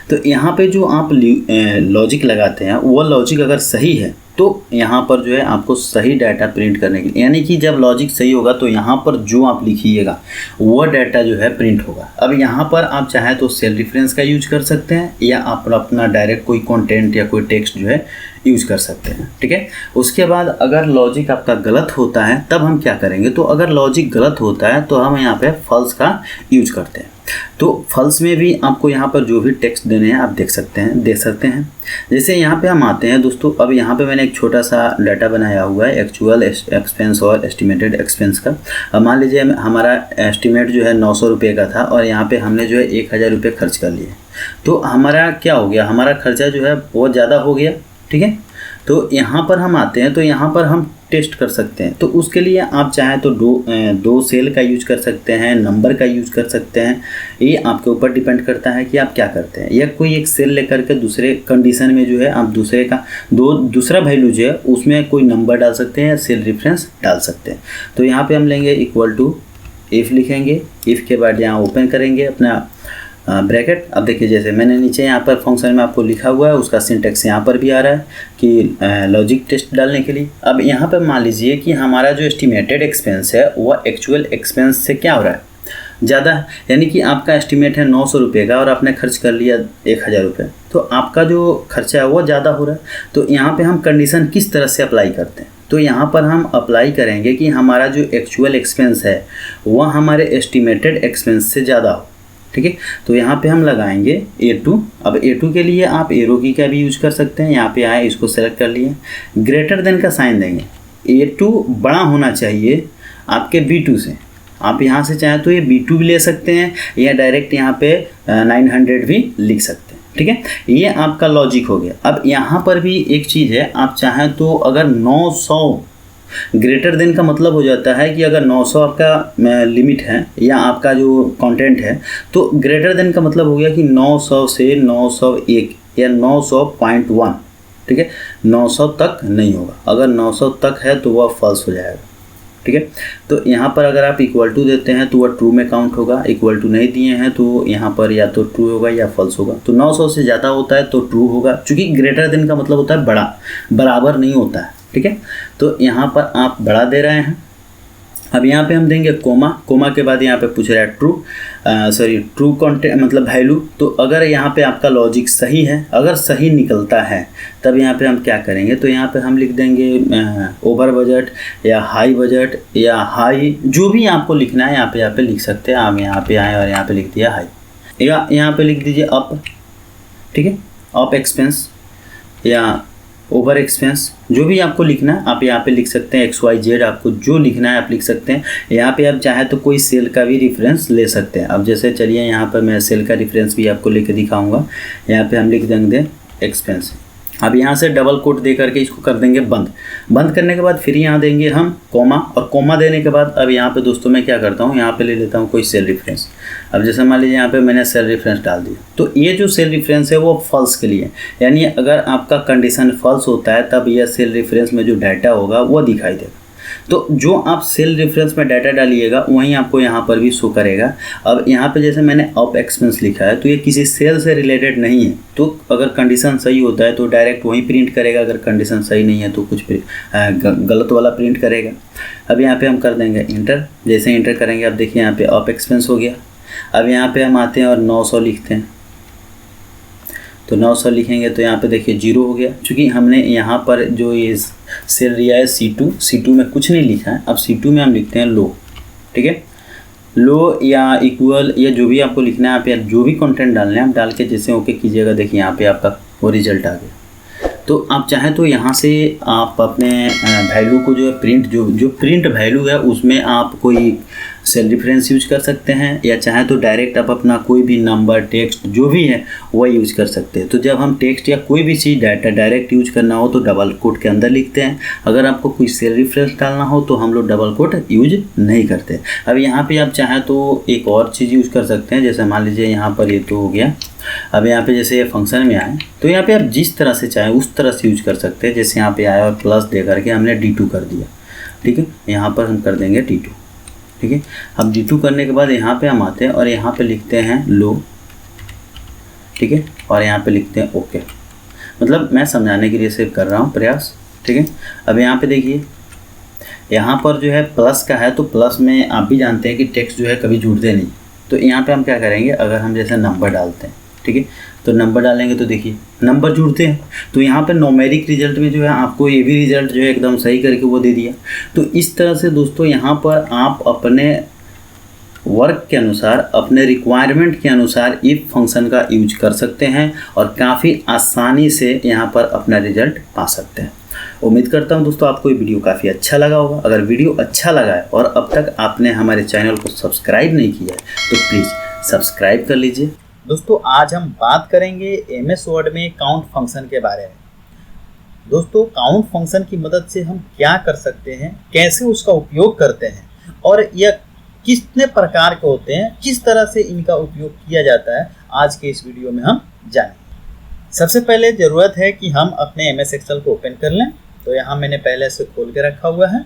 तो यहाँ पे जो आप लॉजिक लगाते हैं वो लॉजिक अगर सही है तो यहाँ पर जो है आपको सही डाटा प्रिंट करने के लिए, यानी कि जब लॉजिक सही होगा तो यहाँ पर जो आप लिखिएगा वो डाटा जो है प्रिंट होगा। अब यहाँ पर आप चाहें तो सेल रेफरेंस का यूज कर सकते हैं या आप अपना डायरेक्ट कोई कंटेंट या कोई टेक्स्ट जो है यूज कर सकते हैं, ठीक है। उसके बाद अगर लॉजिक आपका गलत होता है तब हम क्या करेंगे, तो अगर लॉजिक गलत होता है तो हम यहाँ पे फॉल्स का यूज करते हैं। तो फॉल्स में भी आपको यहाँ पर जो भी टेक्स्ट देने हैं आप देख सकते हैं। जैसे यहाँ पे हम आते हैं दोस्तों, अब यहाँ पे मैंने एक छोटा सा डाटा बनाया हुआ है एक्चुअल एक्सपेंस और एस्टिमेटेड एक्सपेंस का। अब मान लीजिए हमारा एस्टिमेट जो है 900 रुपये का था और यहाँ पे हमने जो है 1000 रुपये खर्च कर लिए। तो हमारा क्या हो गया, हमारा खर्चा जो है बहुत ज़्यादा हो गया, ठीक है। तो यहाँ पर हम आते हैं तो यहाँ पर हम टेस्ट कर सकते हैं। तो उसके लिए आप चाहें तो दो सेल का यूज कर सकते हैं, नंबर का यूज कर सकते हैं। ये आपके ऊपर डिपेंड करता है कि आप क्या करते हैं। या कोई एक सेल लेकर के दूसरे कंडीशन में जो है आप दूसरा वैल्यू जो है उसमें कोई नंबर डाल सकते हैं या सेल रेफरेंस डाल सकते हैं। तो यहाँ पे हम लेंगे इक्वल टू इफ़ लिखेंगे। इफ़ के बाद यहाँ ओपन करेंगे अपना ब्रैकेट। अब देखिए जैसे मैंने नीचे यहाँ पर फंक्शन में आपको लिखा हुआ है उसका सिंटेक्स यहाँ पर भी आ रहा है कि लॉजिक टेस्ट डालने के लिए। अब यहाँ पर मान लीजिए कि हमारा जो एस्टिमेटेड एक्सपेंस है वह एक्चुअल एक्सपेंस से क्या हो रहा है, ज़्यादा है। यानी कि आपका एस्टिमेट है 900 रुपये का और आपने खर्च कर लिया 1000 रुपये, तो आपका जो खर्चा है वो ज़्यादा हो रहा है। तो यहाँ पे हम कंडीशन किस तरह से अप्लाई करते हैं, तो यहाँ पर हम अप्लाई करेंगे कि हमारा जो एक्चुअल एक्सपेंस है वह हमारे एस्टिमेटेड एक्सपेंस से ज़्यादा हो, ठीक है। तो यहाँ पे हम लगाएंगे A2। अब A2 के लिए आप एरो की का भी यूज कर सकते हैं। यहाँ पे आए, इसको सेलेक्ट कर लिए, ग्रेटर देन का साइन देंगे। A2 बड़ा होना चाहिए आपके B2 से। आप यहाँ से चाहें तो ये B2 भी ले सकते हैं या डायरेक्ट यहाँ पे 900 भी लिख सकते हैं, ठीक है। ये आपका लॉजिक हो गया। अब यहाँ पर भी एक चीज़ है, आप चाहें तो अगर 900 ग्रेटर देन का मतलब हो जाता है कि अगर 900 आपका लिमिट है या आपका जो कंटेंट है, तो ग्रेटर देन का मतलब हो गया कि 900 से 901 या 900.1, ठीक है। 900 तक नहीं होगा। अगर 900 तक है तो वह फॉल्स हो जाएगा, ठीक है। तो यहाँ पर अगर आप इक्वल टू देते हैं तो वह ट्रू में काउंट होगा। इक्वल टू नहीं दिए हैं तो यहाँ पर या तो ट्रू होगा या फॉल्स होगा। तो 900 से ज़्यादा होता है तो ट्रू होगा, क्योंकि ग्रेटर देन का मतलब होता है बड़ा, बराबर नहीं होता है, ठीक है। तो यहाँ पर आप बड़ा दे रहे हैं। अब यहाँ पे हम देंगे कोमा, कोमा के बाद यहाँ पे पूछ रहा है ट्रू कंटेंट मतलब वैल्यू। तो अगर यहाँ पे आपका लॉजिक सही है, अगर सही निकलता है तब यहाँ पे हम क्या करेंगे, तो यहाँ पे हम लिख देंगे ओवर बजट या हाई बजट या हाई, जो भी आपको लिखना है यहाँ पे लिख सकते हैं। आप यहाँ पे आए और यहाँ पे लिख दिया हाई, या यहाँ पे लिख दीजिए अप, ठीक है, अप एक्सपेंस या ओवर एक्सपेंस, जो भी आपको लिखना है आप यहाँ पे लिख सकते हैं। XYZ आपको जो लिखना है आप लिख सकते हैं। यहाँ पे आप चाहे तो कोई सेल का भी रेफरेंस ले सकते हैं। अब जैसे चलिए यहाँ पर मैं सेल का रेफरेंस भी आपको लेके दिखाऊंगा। यहाँ पे हम लिख देंगे एक्सपेंस। अब यहाँ से डबल कोट दे करके इसको कर देंगे बंद। बंद करने के बाद फिर यहाँ देंगे हम कोमा, और कोमा देने के बाद अब यहाँ पे दोस्तों मैं क्या करता हूँ, यहाँ पे ले लेता हूँ कोई सेल रेफरेंस। अब जैसे मान लीजिए यहाँ पे मैंने सेल रेफरेंस डाल दिया, तो ये जो सेल रेफरेंस है वो फॉल्स के लिए, यानी अगर आपका कंडीशन फॉल्स होता है तब यह सेल रेफरेंस में जो डाटा होगा वो दिखाई देगा। तो जो आप सेल रेफरेंस में डाटा डालिएगा वहीं आपको यहाँ पर भी शो करेगा। अब यहाँ पे जैसे मैंने अप एक्सपेंस लिखा है तो ये किसी सेल से रिलेटेड नहीं है, तो अगर कंडीशन सही होता है तो डायरेक्ट वहीं प्रिंट करेगा, अगर कंडीशन सही नहीं है तो कुछ गलत वाला प्रिंट करेगा। अब यहाँ पे हम कर देंगे इंटर। जैसे इंटर करेंगे अब देखिए यहाँ पे अप एक्सपेंस हो गया। अब यहाँ पे हम आते हैं और 900 लिखते हैं, तो 900 लिखेंगे तो यहाँ पे देखिए 0 हो गया, क्योंकि हमने यहाँ पर जो ये सेल लिया है C2 में कुछ नहीं लिखा है। अब C2 में हम लिखते हैं लो, ठीक है, लो या इक्वल या जो भी आपको लिखना है, आप या जो भी कंटेंट डालना है आप डाल के जैसे ओके कीजिएगा। देखिए यहाँ पे आपका वो रिजल्ट आ गया। तो आप चाहें तो यहाँ से आप अपने वैल्यू को जो है प्रिंट जो प्रिंट वैल्यू है उसमें आप कोई सेल रेफरेंस यूज कर सकते हैं, या चाहें तो डायरेक्ट आप अपना कोई भी नंबर टेक्स्ट जो भी है वह यूज कर सकते हैं। तो जब हम टेक्स्ट या कोई भी चीज़ डाटा डायरेक्ट यूज करना हो तो डबल कोट के अंदर लिखते हैं। अगर आपको कोई सेल रेफरेंस डालना हो तो हम लोग डबल कोट यूज नहीं करते। अब यहाँ पे आप चाहें तो एक और चीज़ यूज कर सकते हैं, जैसे मान लीजिए यहाँ पर ये तो हो गया। अब यहाँ पे जैसे फंक्शन में आए तो यहाँ पे आप जिस तरह से चाहें उस तरह से यूज कर सकते हैं। जैसे यहाँ पे आया और प्लस दे करके हमने D2 कर दिया, ठीक है, यहाँ पर हम कर देंगे D2, ठीक है। अब D2 करने के बाद यहाँ पे हम आते हैं और यहाँ पे लिखते हैं लो, ठीक है, और यहाँ पे लिखते हैं ओके। मतलब मैं समझाने के लिए सिर्फ कर रहा हूँ प्रयास, ठीक है। अब यहाँ पे देखिए यहाँ पर जो है प्लस का है, तो प्लस में आप भी जानते हैं कि टेक्स्ट जो है कभी जुड़ते नहीं। तो यहाँ पे हम क्या करेंगे, अगर हम जैसे नंबर डालते हैं, ठीक है, तो नंबर डालेंगे तो देखिए नंबर जुड़ते हैं। तो यहाँ पे न्यूमेरिक रिजल्ट में जो है आपको ये भी रिजल्ट जो है एकदम सही करके वो दे दिया। तो इस तरह से दोस्तों यहाँ पर आप अपने वर्क के अनुसार, अपने रिक्वायरमेंट के अनुसार इफ फंक्शन का यूज कर सकते हैं और काफ़ी आसानी से यहाँ पर अपना रिजल्ट पा सकते हैं। उम्मीद करता हूँ दोस्तों आपको ये वीडियो काफ़ी अच्छा लगा होगा। अगर वीडियो अच्छा लगा है और अब तक आपने हमारे चैनल को सब्सक्राइब नहीं किया है तो प्लीज़ सब्सक्राइब कर लीजिए। दोस्तों आज हम बात करेंगे MS वर्ड में काउंट फंक्शन के बारे में। दोस्तों काउंट फंक्शन की मदद से हम क्या कर सकते हैं, कैसे उसका उपयोग करते हैं और यह कितने प्रकार के होते हैं, किस तरह से इनका उपयोग किया जाता है, आज के इस वीडियो में हम जानेंगे। सबसे पहले ज़रूरत है कि हम अपने MS एक्सेल को ओपन कर लें। तो यहाँ मैंने पहले से खोल के रखा हुआ है।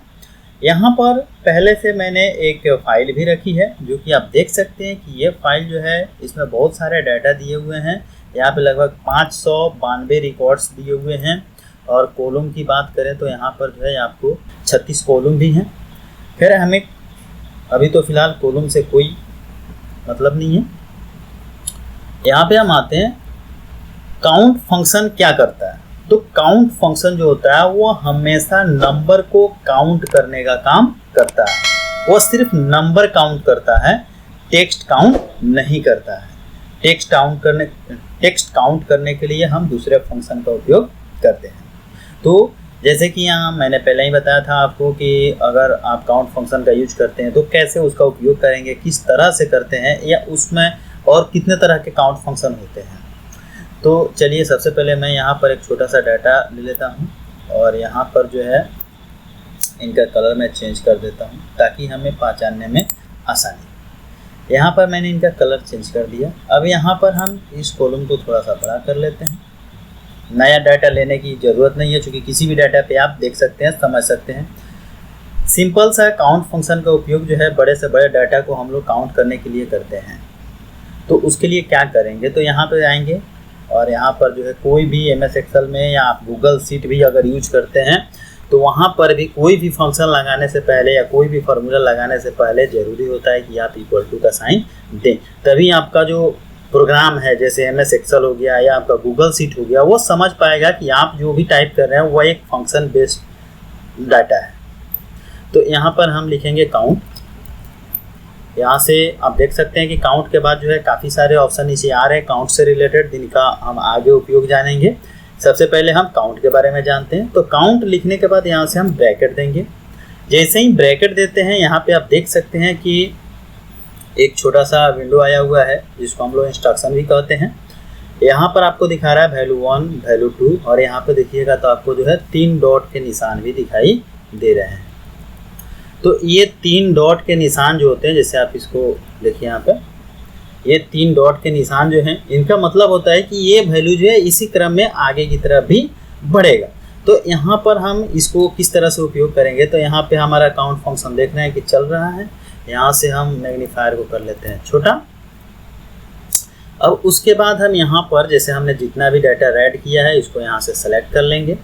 यहाँ पर पहले से मैंने एक फ़ाइल भी रखी है, जो कि आप देख सकते हैं कि ये फाइल जो है इसमें बहुत सारे डाटा दिए हुए हैं। यहाँ पे लगभग 592 रिकॉर्ड्स दिए हुए हैं। और कॉलम की बात करें तो यहाँ पर जो है आपको 36 कॉलम भी हैं। फिर हमें अभी तो फ़िलहाल कॉलम से कोई मतलब नहीं है। यहाँ पे हम आते हैं, काउंट फंक्शन क्या करता है। तो काउंट फंक्शन जो होता है वो हमेशा नंबर को काउंट करने का काम करता है। वो सिर्फ नंबर काउंट करता है, टेक्स्ट काउंट नहीं करता है। टेक्स्ट काउंट करने के लिए हम दूसरे फंक्शन का उपयोग करते हैं। तो जैसे कि यहाँ मैंने पहले ही बताया था आपको कि अगर आप काउंट फंक्शन का यूज करते हैं तो कैसे उसका उपयोग करेंगे, किस तरह से करते हैं, या उसमें और कितने तरह के काउंट फंक्शन होते हैं। तो चलिए सबसे पहले मैं यहाँ पर एक छोटा सा डाटा ले लेता हूँ और यहाँ पर जो है इनका कलर मैं चेंज कर देता हूँ ताकि हमें पहचानने में आसानी। यहाँ पर मैंने इनका कलर चेंज कर दिया। अब यहाँ पर हम इस कॉलम को थोड़ा सा बड़ा कर लेते हैं। नया डाटा लेने की ज़रूरत नहीं है, क्योंकि किसी भी डाटा पे आप देख सकते हैं, समझ सकते हैं। सिंपल सा काउंट फंक्शन का उपयोग जो है बड़े से बड़े डाटा को हम लोग काउंट करने के लिए करते हैं। तो उसके लिए क्या करेंगे, तो यहाँ पर आएंगे और यहाँ पर जो है कोई भी MS एक्सेल में या आप गूगल शीट भी अगर यूज करते हैं तो वहाँ पर भी कोई भी फंक्शन लगाने से पहले या कोई भी फार्मूला लगाने से पहले ज़रूरी होता है कि आप इक्वल टू का साइन दें, तभी आपका जो प्रोग्राम है जैसे MS एक्सेल हो गया या आपका गूगल शीट हो गया वो समझ पाएगा कि आप जो भी टाइप कर रहे हैं वो एक फंक्शन बेस्ड डाटा है। तो यहाँ पर हम लिखेंगे काउंट। यहाँ से आप देख सकते हैं कि काउंट के बाद जो है काफ़ी सारे ऑप्शन नीचे आ रहे हैं काउंट से रिलेटेड, जिनका हम आगे उपयोग जानेंगे। सबसे पहले हम काउंट के बारे में जानते हैं। तो काउंट लिखने के बाद यहाँ से हम ब्रैकेट देंगे। जैसे ही ब्रैकेट देते हैं यहाँ पे आप देख सकते हैं कि एक छोटा सा विंडो आया हुआ है जिसको हम लोग इंस्ट्रक्शन भी कहते हैं। यहाँ पर आपको दिखा रहा है वैल्यू 1, वैल्यू 2 और यहाँ पे देखिएगा तो आपको जो है 3 डॉट के निशान भी दिखाई दे रहे हैं। तो ये 3 डॉट के निशान जो होते हैं, जैसे आप इसको देखिए यहाँ पर, ये 3 डॉट के निशान जो हैं इनका मतलब होता है कि ये वैल्यू जो है इसी क्रम में आगे की तरफ भी बढ़ेगा। तो यहाँ पर हम इसको किस तरह से उपयोग करेंगे, तो यहाँ पे हमारा काउंट फंक्शन देख रहे हैं कि चल रहा है। यहाँ से हम मैग्नीफायर को कर लेते हैं छोटा। अब उसके बाद हम यहाँ पर जैसे हमने जितना भी डाटा ऐड किया है इसको यहाँ से सेलेक्ट कर लेंगे।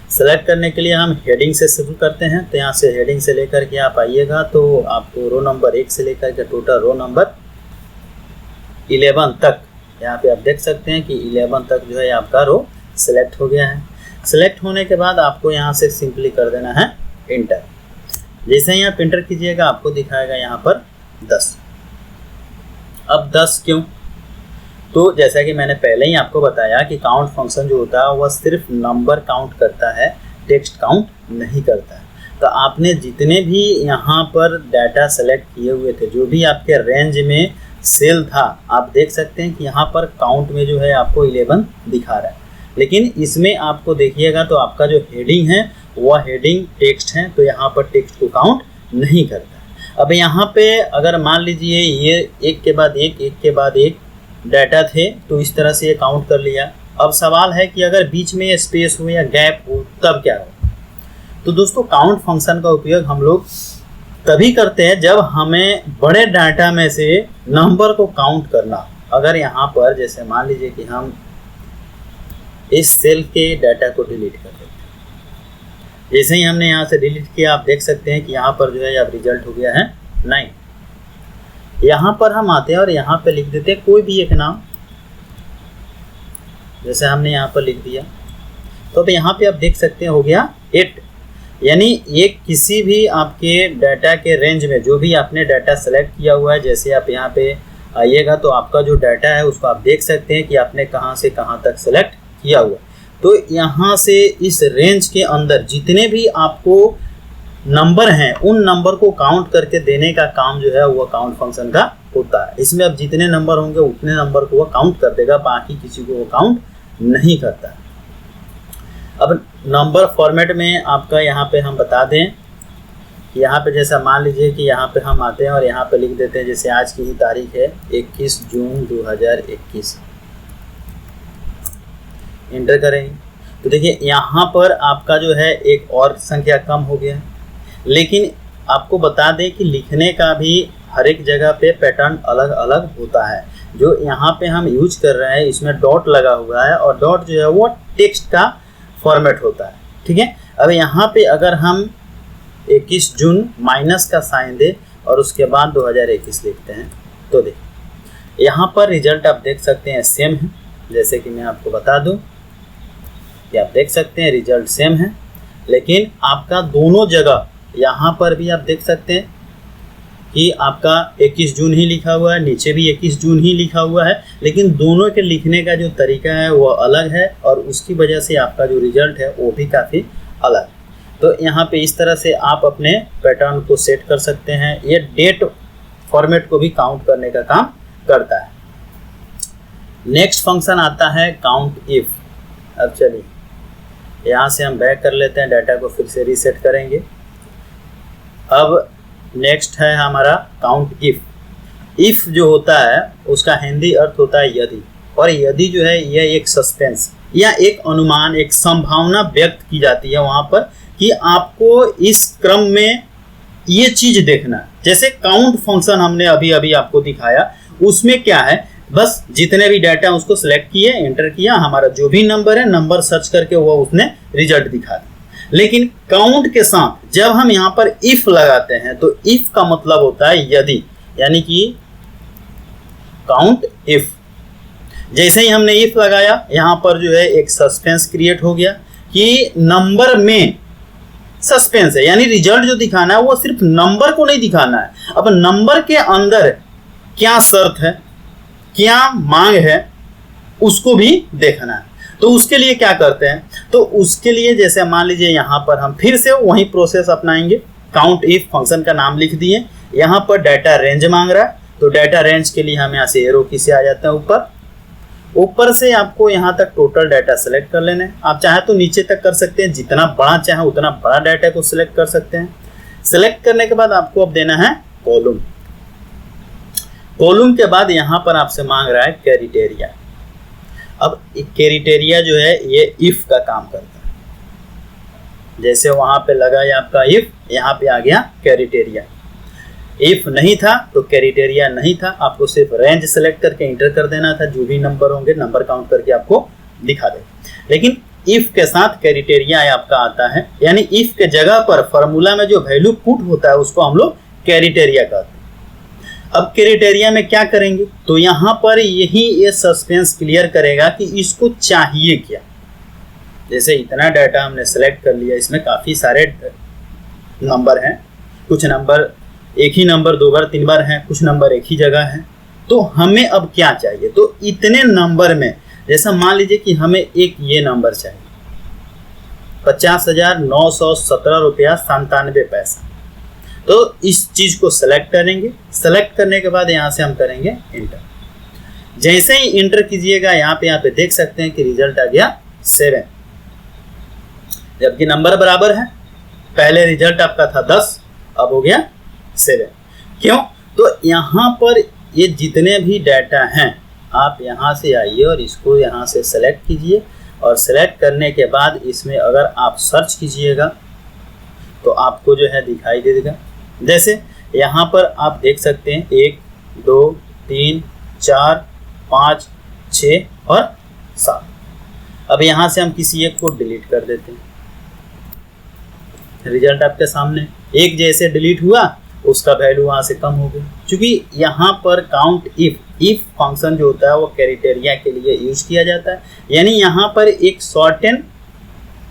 सेलेक्ट करने के लिए हम हेडिंग से शुरू करते हैं। तो यहाँ से हेडिंग से लेकर के आप आइएगा तो आपको रो नंबर 1 से लेकर के टोटल रो नंबर 11 तक, यहाँ पे आप देख सकते हैं कि 11 तक जो है आपका रो सेलेक्ट हो गया है। सेलेक्ट होने के बाद आपको यहाँ से सिंपली कर देना है इंटर। जैसे ही आप इंटर कीजिएगा आपको दिखाएगा यहाँ पर 10। अब 10 क्यों? तो जैसा कि मैंने पहले ही आपको बताया कि काउंट फंक्शन जो होता है वह सिर्फ नंबर काउंट करता है, टेक्स्ट काउंट नहीं करता है। तो आपने जितने भी यहाँ पर डाटा सेलेक्ट किए हुए थे, जो भी आपके रेंज में सेल था, आप देख सकते हैं कि यहाँ पर काउंट में जो है आपको 11 दिखा रहा है। लेकिन इसमें आपको देखिएगा तो आपका जो हेडिंग है वह हेडिंग टेक्स्ट है, तो यहाँ पर टेक्स्ट को काउंट नहीं करता। अब यहाँ पे अगर मान लीजिए ये एक के बाद एक डाटा थे तो इस तरह से ये काउंट कर लिया। अब सवाल है कि अगर बीच में स्पेस हो या गैप हो तब क्या हो। तो दोस्तों काउंट फंक्शन का उपयोग हम लोग तभी करते हैं जब हमें बड़े डाटा में से नंबर को काउंट करना। अगर यहाँ पर जैसे मान लीजिए कि हम इस सेल के डाटा को डिलीट कर देते हैं। जैसे ही हमने यहाँ से डिलीट किया आप देख सकते हैं कि यहाँ पर जो है अब रिजल्ट हो गया है 9। यहाँ पर हम आते हैं और यहाँ पे लिख देते हैं कोई भी एक नाम, जैसे हमने यहाँ पर लिख दिया। तो अब यहाँ पे आप देख सकते हैं हो गया 8। यानी ये किसी भी आपके डाटा के रेंज में जो भी आपने डाटा सेलेक्ट किया हुआ है, जैसे आप यहाँ पे आइएगा तो आपका जो डाटा है उसको आप देख सकते हैं कि आपने कहाँ से कहाँ तक सेलेक्ट किया हुआ। तो यहाँ से इस रेंज के अंदर जितने भी आपको नंबर हैं उन नंबर को काउंट करके देने का काम जो है वो काउंट फंक्शन का होता है। इसमें अब जितने नंबर होंगे उतने नंबर को वो काउंट कर देगा, बाकी किसी को वो काउंट नहीं करता। अब नंबर फॉर्मेट में आपका यहाँ पे हम बता दें कि यहाँ पे जैसा मान लीजिए कि यहाँ पे हम आते हैं और यहाँ पे लिख देते हैं, जैसे आज की ही तारीख है 21 जून 2021, इंटर करेंगे तो देखिए यहाँ पर आपका जो है एक और संख्या कम हो गया है। लेकिन आपको बता दें कि लिखने का भी हर एक जगह पे पैटर्न अलग अलग होता है। जो यहाँ पे हम यूज कर रहे हैं इसमें डॉट लगा हुआ है और डॉट जो है वो टेक्स्ट का फॉर्मेट होता है, ठीक है। अब यहाँ पे अगर हम 21 जून माइनस का साइन दे और उसके बाद 2021 लिखते हैं तो देखिए यहाँ पर रिजल्ट आप देख सकते हैं सेम है। जैसे कि मैं आपको बता दूं कि आप देख सकते हैं रिजल्ट सेम है, लेकिन आपका दोनों जगह यहाँ पर भी आप देख सकते हैं कि आपका 21 जून ही लिखा हुआ है, नीचे भी 21 जून ही लिखा हुआ है, लेकिन दोनों के लिखने का जो तरीका है वो अलग है और उसकी वजह से आपका जो रिजल्ट है वो भी काफ़ी अलग है। तो यहाँ पे इस तरह से आप अपने पैटर्न को सेट कर सकते हैं। ये डेट फॉर्मेट को भी काउंट करने का काम करता है। नेक्स्ट फंक्शन आता है काउंट इफ। अब चलिए यहाँ से हम बैक कर लेते हैं, डाटा को फिर से रीसेट करेंगे। अब नेक्स्ट है हमारा काउंट इफ। इफ जो होता है उसका हिंदी अर्थ होता है यदि, और यदि जो है यह एक सस्पेंस या एक अनुमान, एक संभावना व्यक्त की जाती है वहाँ पर कि आपको इस क्रम में ये चीज देखना। जैसे काउंट फंक्शन हमने अभी अभी आपको दिखाया, उसमें क्या है, बस जितने भी डाटा उसको सिलेक्ट किए, एंटर किया, हमारा जो भी नंबर है नंबर सर्च करके वो उसने रिजल्ट दिखा दिया। लेकिन काउंट के साथ जब हम यहाँ पर इफ लगाते हैं तो इफ का मतलब होता है यदि, यानी कि काउंट इफ। जैसे ही हमने इफ लगाया यहाँ पर जो है एक सस्पेंस क्रिएट हो गया कि नंबर में सस्पेंस है, यानी रिजल्ट जो दिखाना है वो सिर्फ नंबर को नहीं दिखाना है, अब नंबर के अंदर क्या शर्त है, क्या मांग है, उसको भी देखना है। तो उसके लिए क्या करते हैं, तो उसके लिए जैसे मान लीजिए यहाँ पर हम फिर से वही प्रोसेस अपनाएंगे। काउंट इफ फंक्शन का नाम लिख दिए, यहाँ पर डाटा रेंज मांग रहा है, तो डाटा रेंज के लिए हम यहाँ से एरो की से आ जाते हैं ऊपर से आपको यहाँ तक टोटल डाटा सेलेक्ट कर लेना है। आप चाहे तो नीचे तक कर सकते हैं, जितना बड़ा चाहे उतना बड़ा डाटा को सिलेक्ट कर सकते हैं। सिलेक्ट करने के बाद आपको अब देना है कॉलम के बाद यहाँ पर आपसे मांग रहा है क्राइटेरिया। अब क्राइटेरिया जो है ये इफ का काम करता है, जैसे वहां पे लगा है आपका इफ, यहाँ पे आ गया क्राइटेरिया। इफ नहीं था तो क्राइटेरिया नहीं था, आपको सिर्फ रेंज सेलेक्ट करके इंटर कर देना था, जो भी नंबर होंगे नंबर काउंट करके आपको दिखा दे। लेकिन इफ के साथ क्राइटेरिया आपका आता है, यानी इफ के जगह पर फॉर्मूला में जो वैल्यू पुट होता है उसको हम लोग क्राइटेरिया कहते हैं। अब क्राइटेरिया में क्या करेंगे, तो यहाँ पर यही ये सस्पेंस क्लियर करेगा कि इसको चाहिए क्या। जैसे इतना डाटा हमने सेलेक्ट कर लिया, इसमें काफ़ी सारे नंबर हैं, कुछ नंबर एक ही नंबर 2 बार 3 बार हैं, कुछ नंबर एक ही जगह है, तो हमें अब क्या चाहिए। तो इतने नंबर में जैसा मान लीजिए कि हमें एक ये नंबर चाहिए 50,917 रुपया 97 पैसा, तो इस चीज को सेलेक्ट करेंगे। सेलेक्ट करने के बाद यहाँ से हम करेंगे इंटर। जैसे ही इंटर कीजिएगा यहाँ पे देख सकते हैं कि रिजल्ट आ गया 7, जबकि नंबर बराबर है। पहले रिजल्ट आपका था 10, अब हो गया 7। क्यों, तो यहाँ पर ये जितने भी डाटा हैं आप यहाँ से आइए और इसको यहाँ से सेलेक्ट कीजिए, और सेलेक्ट करने के बाद इसमें अगर आप सर्च कीजिएगा तो आपको जो है दिखाई दे देगा। जैसे यहाँ पर आप देख सकते हैं 1 2 3 4 5 6 और 7। अब यहाँ से हम किसी एक को डिलीट कर देते हैं। रिजल्ट आपके सामने, एक जैसे डिलीट हुआ उसका वैल्यू वहाँ से कम हो गया, क्योंकि यहाँ पर काउंट इफ फंक्शन जो होता है वो क्राइटेरिया के लिए यूज किया जाता है। यानी यहाँ पर एक शॉर्टेन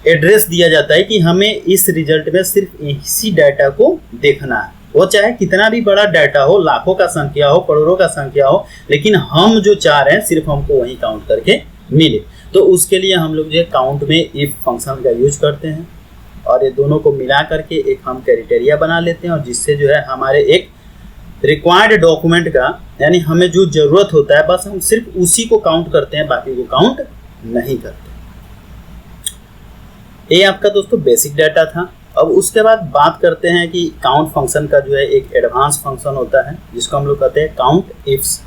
एड्रेस दिया जाता है कि हमें इस रिजल्ट में सिर्फ इसी डाटा को देखना है, वो चाहे कितना भी बड़ा डाटा हो, लाखों का संख्या हो, करोड़ों का संख्या हो, लेकिन हम जो चाह रहे हैं सिर्फ हमको वही काउंट करके मिले। तो उसके लिए हम लोग जो काउंट में इफ फंक्शन का यूज करते हैं, और ये दोनों को मिला करके एक हम क्राइटेरिया बना लेते हैं, और जिससे जो है हमारे एक रिक्वायर्ड डॉक्यूमेंट का, यानी हमें जो ज़रूरत होता है बस हम सिर्फ उसी को काउंट करते हैं, बाकी को काउंट नहीं करते। ये आपका दोस्तों बेसिक डाटा था। अब उसके बाद बात करते हैं कि काउंट फंक्शन का जो है एक एडवांस फंक्शन होता है, जिसको हम लोग कहते हैं काउंट इफ्स।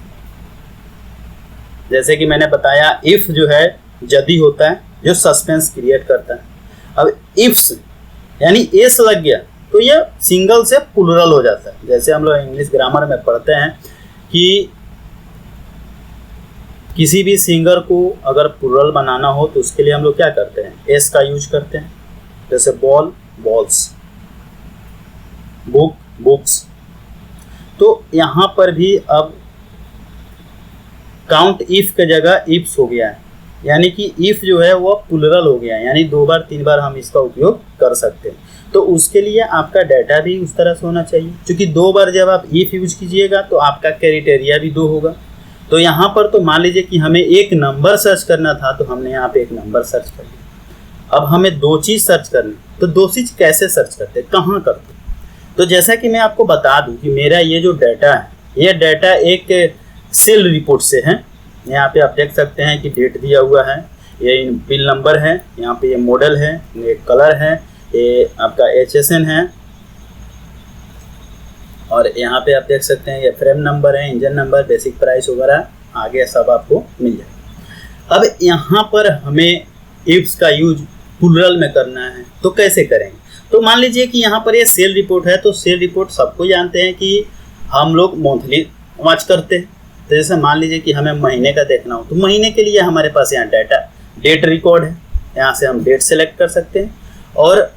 जैसे कि मैंने बताया इफ जो है यदि होता है जो सस्पेंस क्रिएट करता है। अब इफ्स यानी एस लग गया तो ये सिंगल से प्लुरल हो जाता है। जैसे हम लोग इंग्लिश ग्रामर में पढ़ते हैं कि किसी भी सिंगर को अगर प्लुरल बनाना हो तो उसके लिए हम लोग क्या करते हैं, एस का यूज करते हैं। जैसे बॉल बॉल्स, बुक बुक्स। तो यहाँ पर भी अब काउंट इफ के जगह इफ्स हो गया है, यानी कि इफ जो है वो प्लुरल हो गया है, यानी 2 बार 3 बार हम इसका उपयोग कर सकते हैं। तो उसके लिए आपका डाटा भी उस तरह से होना चाहिए, क्योंकि 2 बार जब आप इफ यूज कीजिएगा तो आपका क्राइटेरिया भी 2 होगा। तो यहाँ पर तो मान लीजिए कि हमें एक नंबर सर्च करना था, तो हमने यहाँ पे एक नंबर सर्च कर लिया। अब हमें 2 चीज़ सर्च करनी, तो 2 चीज़ कैसे सर्च करते, कहाँ करते? तो जैसा कि मैं आपको बता दूं कि मेरा ये जो डाटा है, ये डाटा एक सेल रिपोर्ट से है। यहाँ पे आप देख सकते हैं कि डेट दिया हुआ है, ये बिल नंबर है, यहाँ पे ये मॉडल है, ये कलर है, ये आपका HSN है, और यहाँ पे आप देख सकते हैं ये फ्रेम नंबर है, इंजन नंबर, बेसिक प्राइस वगैरह आगे सब आपको मिल जाएगा। अब यहाँ पर हमें इफ्स का यूज प्लुरल में करना है, तो कैसे करेंगे? तो मान लीजिए कि यहाँ पर ये सेल रिपोर्ट है, तो सेल रिपोर्ट सबको जानते हैं कि हम लोग मंथली वॉच करते हैं। तो जैसे मान लीजिए कि हमें महीने का देखना हो, तो महीने के लिए हमारे पास यहाँ डेट रिकॉर्ड है, यहाँ से हम डेट सेलेक्ट कर सकते हैं। और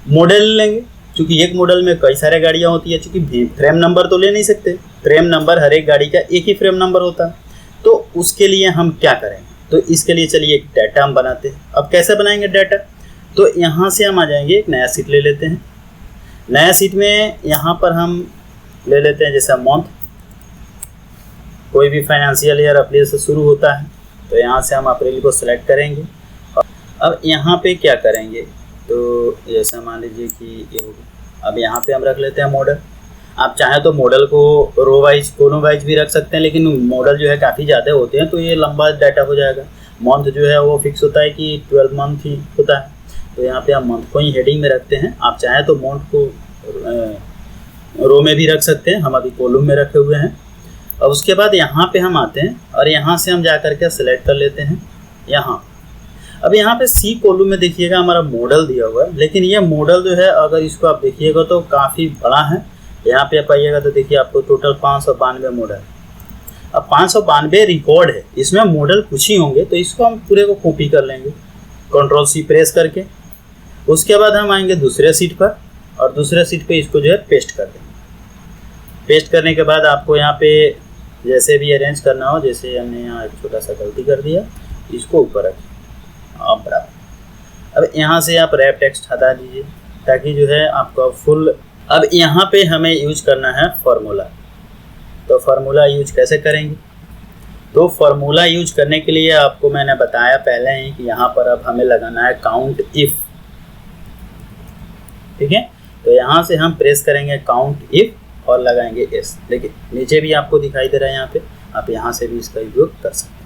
मॉडल लेंगे, क्योंकि एक मॉडल में कई सारे गाड़ियाँ होती है, चूँकि फ्रेम नंबर तो ले नहीं सकते, फ्रेम नंबर हर एक गाड़ी का एक ही फ्रेम नंबर होता है। तो उसके लिए हम क्या करेंगे, तो इसके लिए चलिए एक डाटा हम बनाते हैं। अब कैसे बनाएंगे डाटा, तो यहाँ से हम आ जाएंगे, एक नया सीट ले लेते हैं। नया सीट में यहाँ पर हम ले लेते हैं जैसे मंथ, कोई भी फाइनेंशियल ईयर अप्रैल से शुरू होता है, तो यहाँ से हम अप्रैल को सिलेक्ट करेंगे। अब यहाँ पे क्या करेंगे, तो जैसे मान लीजिए कि ये हो गया। अब यहाँ पे हम रख लेते हैं मॉडल। आप चाहें तो मॉडल को रो वाइज कॉलम वाइज भी रख सकते हैं, लेकिन मॉडल जो है काफ़ी ज़्यादा होते हैं तो ये लंबा डाटा हो जाएगा। मंथ जो है वो फिक्स होता है कि 12 मंथ ही होता है, तो यहाँ पे हम मंथ को ही हेडिंग में रखते हैं। आप चाहें तो मंथ को रो में भी रख सकते हैं, हम अभी कॉलम में रखे हुए हैं। अब उसके बाद यहाँ पे हम आते हैं और यहाँ से हम जा कर के सिलेक्ट कर लेते हैं यहाँ। अब यहाँ पे सी कॉलम में देखिएगा हमारा मॉडल दिया हुआ है, लेकिन ये मॉडल जो है अगर इसको आप देखिएगा तो काफ़ी बड़ा है। यहाँ पे आप आइएगा तो देखिए आपको टोटल 592 मॉडल। अब 592 रिकॉर्ड है, इसमें मॉडल कुछ ही होंगे, तो इसको हम पूरे को कॉपी कर लेंगे Ctrl+C प्रेस करके। उसके बाद हम आएंगे दूसरे सीट पर और दूसरे सीट पे इसको जो है पेस्ट कर देंगे। पेस्ट करने के बाद आपको यहाँ पे जैसे भी अरेंज करना हो, जैसे हमने यहाँ एक छोटा सा गलती कर दिया, इसको ऊपर रखें आप बराबर। अब यहाँ से आप रैप टेक्स्ट हटा दीजिए ताकि जो है आपका फुल। अब यहाँ पे हमें यूज करना है फार्मूला। तो फार्मूला यूज कैसे करेंगे, तो फार्मूला यूज करने के लिए आपको मैंने बताया पहले ही कि यहाँ पर अब हमें लगाना है काउंट इफ। ठीक है, तो यहाँ से हम प्रेस करेंगे काउंट इफ और लगाएंगे एस। देखिए नीचे भी आपको दिखाई दे रहा है, यहाँ पे आप यहाँ से भी इसका उपयोग कर सकते हैं।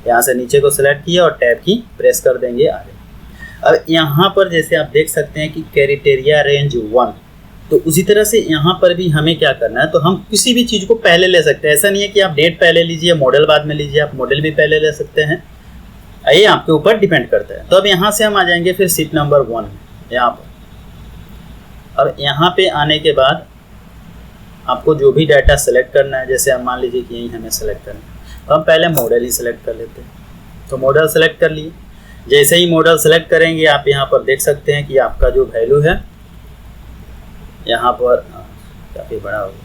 यहाँ से नीचे को सिलेक्ट किया और टैब की प्रेस कर देंगे आगे। अब यहाँ पर जैसे आप देख सकते हैं कि क्राइटेरिया रेंज 1, तो उसी तरह से यहाँ पर भी हमें क्या करना है, तो हम किसी भी चीज़ को पहले ले सकते हैं। ऐसा नहीं है कि आप डेट पहले लीजिए मॉडल बाद में लीजिए, आप मॉडल भी पहले ले सकते हैं, ये आपके ऊपर डिपेंड करता है। तो अब यहाँ से हम आ जाएंगे फिर सीट नंबर 1 में यहाँ पर। अब यहाँ पे आने के बाद आपको जो भी डाटा सेलेक्ट करना है, जैसे आप मान लीजिए कि यही हमें सेलेक्ट करना है, तो हम पहले मॉडल ही सेलेक्ट कर लेते हैं। तो मॉडल सेलेक्ट कर लिए। जैसे ही मॉडल सेलेक्ट करेंगे आप यहाँ पर देख सकते हैं कि आपका जो वैल्यू है यहाँ पर काफ़ी बड़ा होगा,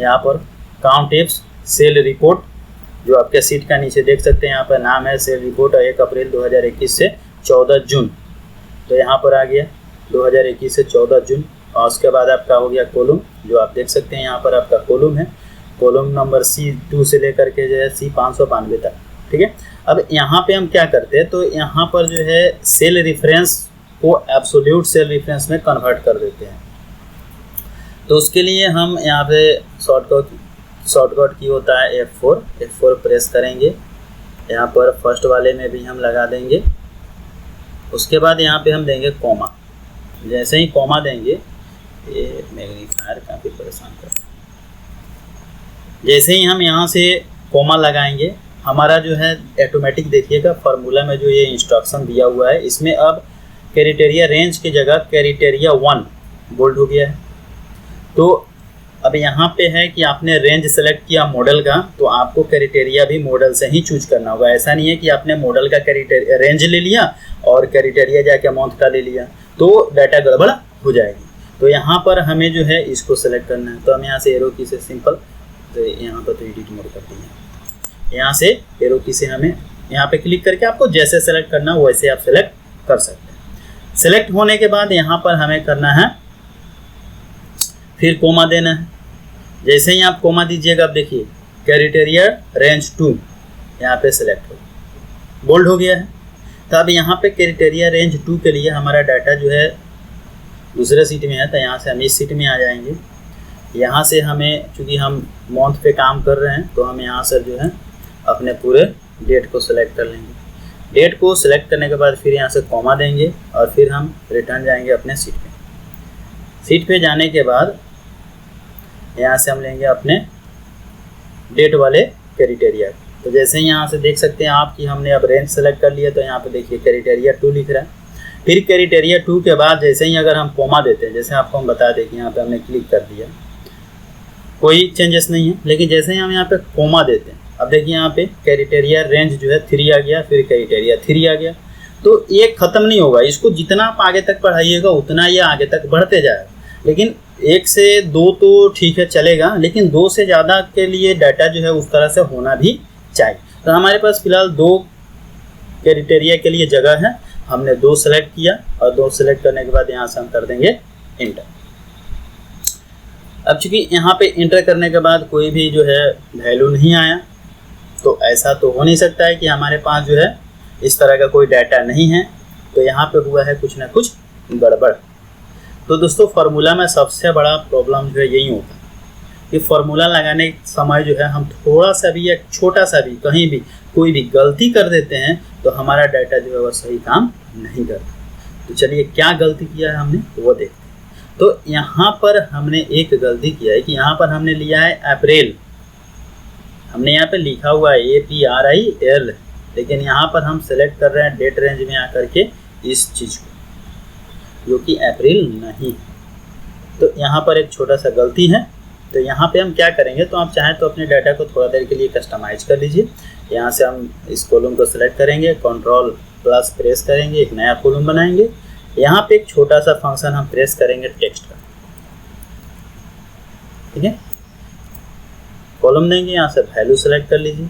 यहाँ पर काउंट इफ्स सेल रिपोर्ट जो आपके सीट का नीचे देख सकते हैं, यहाँ पर नाम है सेल रिपोर्ट 1 अप्रैल 2021 से 14 जून। तो यहाँ पर आ गया 2021 से 14 जून। और उसके बाद आपका हो गया कॉलम, जो आप देख सकते हैं यहाँ पर आपका कॉलम है, कॉलम नंबर C2 से लेकर के जो है C592 तक। ठीक है, अब यहाँ पे हम क्या करते हैं, तो यहाँ पर जो है सेल रेफरेंस को एब्सोल्यूट सेल रेफरेंस में कन्वर्ट कर देते हैं। तो उसके लिए हम यहाँ पे शॉर्टकट की होता है F4 प्रेस करेंगे। यहाँ पर फर्स्ट वाले में भी हम लगा देंगे। उसके बाद यहाँ पे हम देंगे कॉमा। जैसे ही कॉमा देंगे, ये मैग्नीफायर काफ़ी परेशान करता है। जैसे ही हम यहाँ से कॉमा लगाएंगे, हमारा जो है ऑटोमेटिक देखिएगा फार्मूला में जो ये इंस्ट्रक्शन दिया हुआ है, इसमें अब क्राइटेरिया रेंज की जगह क्राइटेरिया 1 बोल्ड हो गया है। तो अब यहाँ पे है कि आपने रेंज सेलेक्ट किया मॉडल का, तो आपको क्राइटेरिया भी मॉडल से ही चूज करना होगा। ऐसा नहीं है कि आपने मॉडल का क्राइटेरिया रेंज ले लिया और क्राइटेरिया जाके मंथ का ले लिया, तो डाटा गड़बड़ हो जाएगी। तो यहाँ पर हमें जो है इसको सेलेक्ट करना है। तो हम यहाँ से एरो की से सिंपल, तो यहाँ पर तो एडिट मोड कर दिया। यहाँ से एरो की से हमें यहाँ पे क्लिक करके आपको जैसे सेलेक्ट करना हो वैसे आप सेलेक्ट कर सकते हैं। सेलेक्ट होने के बाद यहाँ पर हमें करना है फिर कोमा देना है। जैसे ही आप कोमा दीजिएगा, आप देखिए क्राइटेरिया रेंज 2 यहाँ पे सेलेक्ट हो बोल्ड हो गया है। तो अब यहाँ पे क्राइटेरिया रेंज 2 के लिए हमारा डाटा जो है दूसरे सीट में है, तो यहाँ से हम इस सीट में आ जाएंगे। यहाँ से हमें चूँकि हम मंथ पे काम कर रहे हैं, तो हम यहाँ से जो है अपने पूरे डेट को सिलेक्ट कर लेंगे। डेट को सिलेक्ट करने के बाद फिर यहाँ से कॉमा देंगे और फिर हम रिटर्न जाएंगे अपने सीट पे। सीट पे जाने के बाद यहाँ से हम लेंगे अपने डेट वाले क्राइटेरिया। तो जैसे ही यहाँ से देख सकते हैं आप कि हमने अब रेंज सेलेक्ट कर लिया, तो यहाँ पे देखिए क्राइटेरिया 2 लिख रहा है। फिर क्राइटेरिया 2 के बाद जैसे ही अगर हम कोमा देते हैं, जैसे आपको हम बता दें कि यहाँ पे हमने क्लिक कर दिया, कोई चेंजेस नहीं है। लेकिन जैसे ही हम यहाँ पे कोमा देते हैं, अब देखिए यहाँ पे क्राइटेरिया रेंज जो है 3 आ गया, फिर क्राइटेरिया 3 आ गया। तो ये ख़त्म नहीं होगा, इसको जितना आप आगे तक पढ़ाइएगा उतना ये आगे तक बढ़ते जाएगा। लेकिन 1 से 2 तो ठीक है चलेगा, लेकिन 2 से ज़्यादा के लिए डाटा जो है उस तरह से होना भी चाहिए। तो हमारे पास फिलहाल 2 क्राइटेरिया के लिए जगह है, हमने 2 सेलेक्ट किया और 2 सेलेक्ट करने के बाद यहाँ से हम कर देंगे इंटर। अब चूंकि यहाँ पे इंटर करने के बाद कोई भी जो है वैल्यू नहीं आया, तो ऐसा तो हो नहीं सकता है कि हमारे पास जो है इस तरह का कोई डाटा नहीं है, तो यहाँ पे हुआ है कुछ ना कुछ गड़बड़। तो दोस्तों फार्मूला में सबसे बड़ा प्रॉब्लम जो है यही होता है कि फार्मूला लगाने के समय जो है हम थोड़ा सा भी या छोटा सा भी कहीं भी कोई भी गलती कर देते हैं तो हमारा डाटा जो है वह सही काम नहीं करता। तो चलिए क्या गलती किया है हमने वो देखते हैं। तो यहाँ पर हमने एक गलती किया है कि यहाँ पर हमने लिया है अप्रैल, हमने यहाँ पे लिखा हुआ है APRIL, लेकिन यहाँ पर हम सेलेक्ट कर रहे हैं डेट रेंज में आकर के इस चीज़ को, जो कि अप्रैल नहीं। तो यहाँ पर एक छोटा सा गलती है। तो यहाँ पे हम क्या करेंगे, तो आप चाहें तो अपने डाटा को थोड़ा देर के लिए कस्टमाइज कर लीजिए। यहाँ से हम इस कॉलम को सेलेक्ट करेंगे, कंट्रोल प्लस प्रेस करेंगे, एक नया कॉलम बनाएंगे। यहाँ पे एक छोटा सा फंक्शन हम प्रेस करेंगे टेक्स्ट का, ठीक है। कॉलम देंगे, यहाँ से वैल्यू सेलेक्ट कर लीजिए,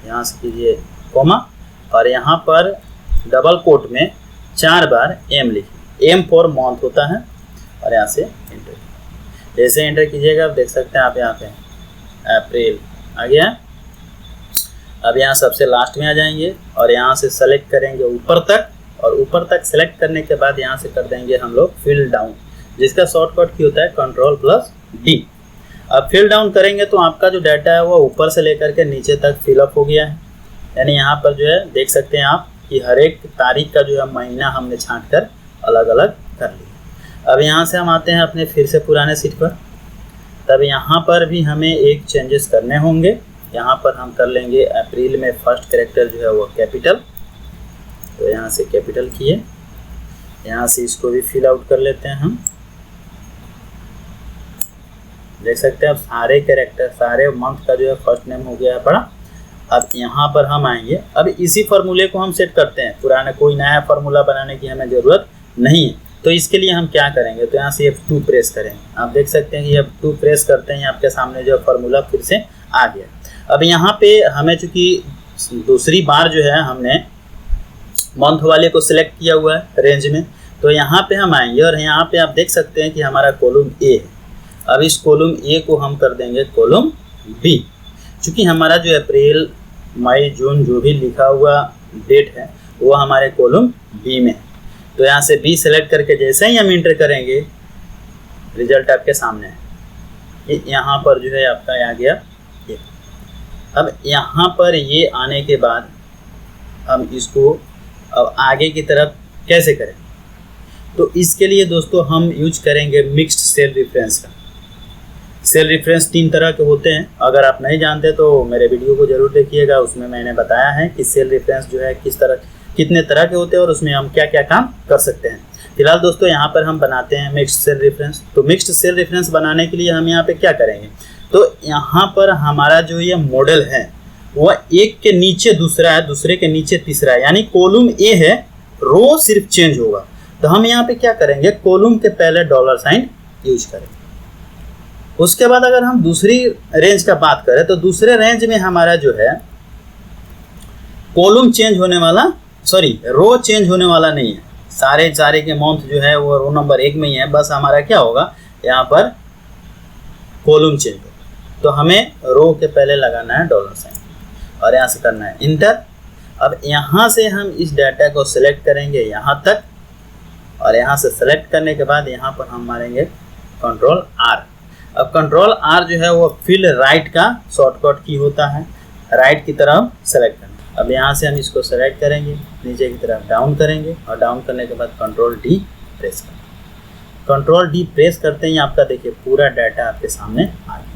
यहाँ से कीजिए कॉमा और यहाँ पर डबल कोट में 4 बार M लिखिए, M फॉर मंथ होता है, और यहाँ से एंटर। जैसे एंटर कीजिएगा आप देख सकते हैं आप यहाँ पे अप्रैल आ गया। अब यहाँ सबसे लास्ट में आ जाएंगे और यहाँ से सेलेक्ट करेंगे ऊपर तक, और ऊपर तक सेलेक्ट करने के बाद यहाँ से कर देंगे हम लोग फिल डाउन, जिसका शॉर्टकट की होता है Ctrl+D। अब फिल डाउन करेंगे तो आपका जो डाटा है वो ऊपर से लेकर के नीचे तक फिलअप हो गया है। यानी यहाँ पर जो है देख सकते हैं आप कि हर एक तारीख का जो है महीना हमने छांट कर अलग अलग कर लिया। अब यहाँ से हम आते हैं अपने फिर से पुराने सीट पर। तब यहाँ पर भी हमें एक चेंजेस करने होंगे। यहाँ पर हम कर लेंगे अप्रैल में फर्स्ट कैरेक्टर जो है वो कैपिटल, तो यहाँ से कैपिटल किए। यहाँ से इसको भी फिल आउट कर लेते हैं हम, देख सकते हैं अब सारे कैरेक्टर सारे मंथ का जो है फर्स्ट नेम हो गया है बड़ा। अब यहाँ पर हम आएंगे, अब इसी फार्मूले को हम सेट करते हैं, पुराना कोई नया फार्मूला बनाने की हमें ज़रूरत नहीं है। तो इसके लिए हम क्या करेंगे, तो यहाँ से F2 प्रेस करेंगे। आप देख सकते हैं कि F2 प्रेस करते हैं आपके सामने जो फार्मूला फिर से आ गया। अब यहाँ पे हमें चूँकि दूसरी बार जो है हमने मंथ वाले को सिलेक्ट किया हुआ है रेंज में, तो यहाँ पे हम आएंगे और यहाँ पे आप देख सकते हैं कि हमारा कॉलम A है। अब इस कॉलम A को हम कर देंगे कॉलम B, चूँकि हमारा जो अप्रैल मई जून जो भी लिखा हुआ डेट है वो हमारे कॉलम B में है। तो यहाँ से B सेलेक्ट करके जैसे ही हम इंटर करेंगे रिजल्ट आपके सामने है। यहाँ पर जो है आपका आ गया ये। अब यहाँ पर ये आने के बाद हम इसको अब आगे की तरफ कैसे करें, तो इसके लिए दोस्तों हम यूज करेंगे मिक्स्ड सेल रेफरेंस का। सेल रेफरेंस 3 तरह के होते हैं, अगर आप नहीं जानते तो मेरे वीडियो को जरूर देखिएगा, उसमें मैंने बताया है कि सेल रेफरेंस जो है कितने तरह के होते हैं और उसमें हम क्या क्या काम कर सकते हैं। फिलहाल दोस्तों यहाँ पर हम बनाते हैं मिक्स्ड सेल रेफरेंस। तो मिक्स्ड सेल रेफरेंस बनाने के लिए हम यहाँ पे क्या करेंगे, तो यहाँ पर हमारा जो ये मॉडल है वह एक के नीचे दूसरा है, दूसरे के नीचे तीसरा है, यानी कॉलम A है, रो सिर्फ चेंज होगा। तो हम यहाँ पे क्या करेंगे, कॉलम के पहले $साइन यूज करेंगे। उसके बाद अगर हम दूसरी रेंज का बात करें तो दूसरे रेंज में हमारा जो है कॉलम चेंज होने वाला, रो चेंज होने वाला नहीं है। सारे के मंथ जो है वो रो नंबर 1 में ही है, बस हमारा क्या होगा यहाँ पर कॉलम चेंज होगा। तो हमें रो के पहले लगाना है $साइन और यहाँ से करना है इंटर। अब यहाँ से हम इस डाटा को सिलेक्ट करेंगे यहाँ तक, और यहाँ से सेलेक्ट करने के बाद यहाँ पर हम मारेंगे Ctrl+R। अब Ctrl+R जो है वो फिल राइट का शॉर्टकट की होता है, राइट की तरफ सेलेक्ट करना। अब यहाँ से हम इसको सेलेक्ट करेंगे, नीचे की तरफ डाउन करेंगे और डाउन करने के बाद Ctrl+D प्रेस करेंगे। Ctrl+D प्रेस करते ही आपका देखिए पूरा डाटा आपके सामने आ गया।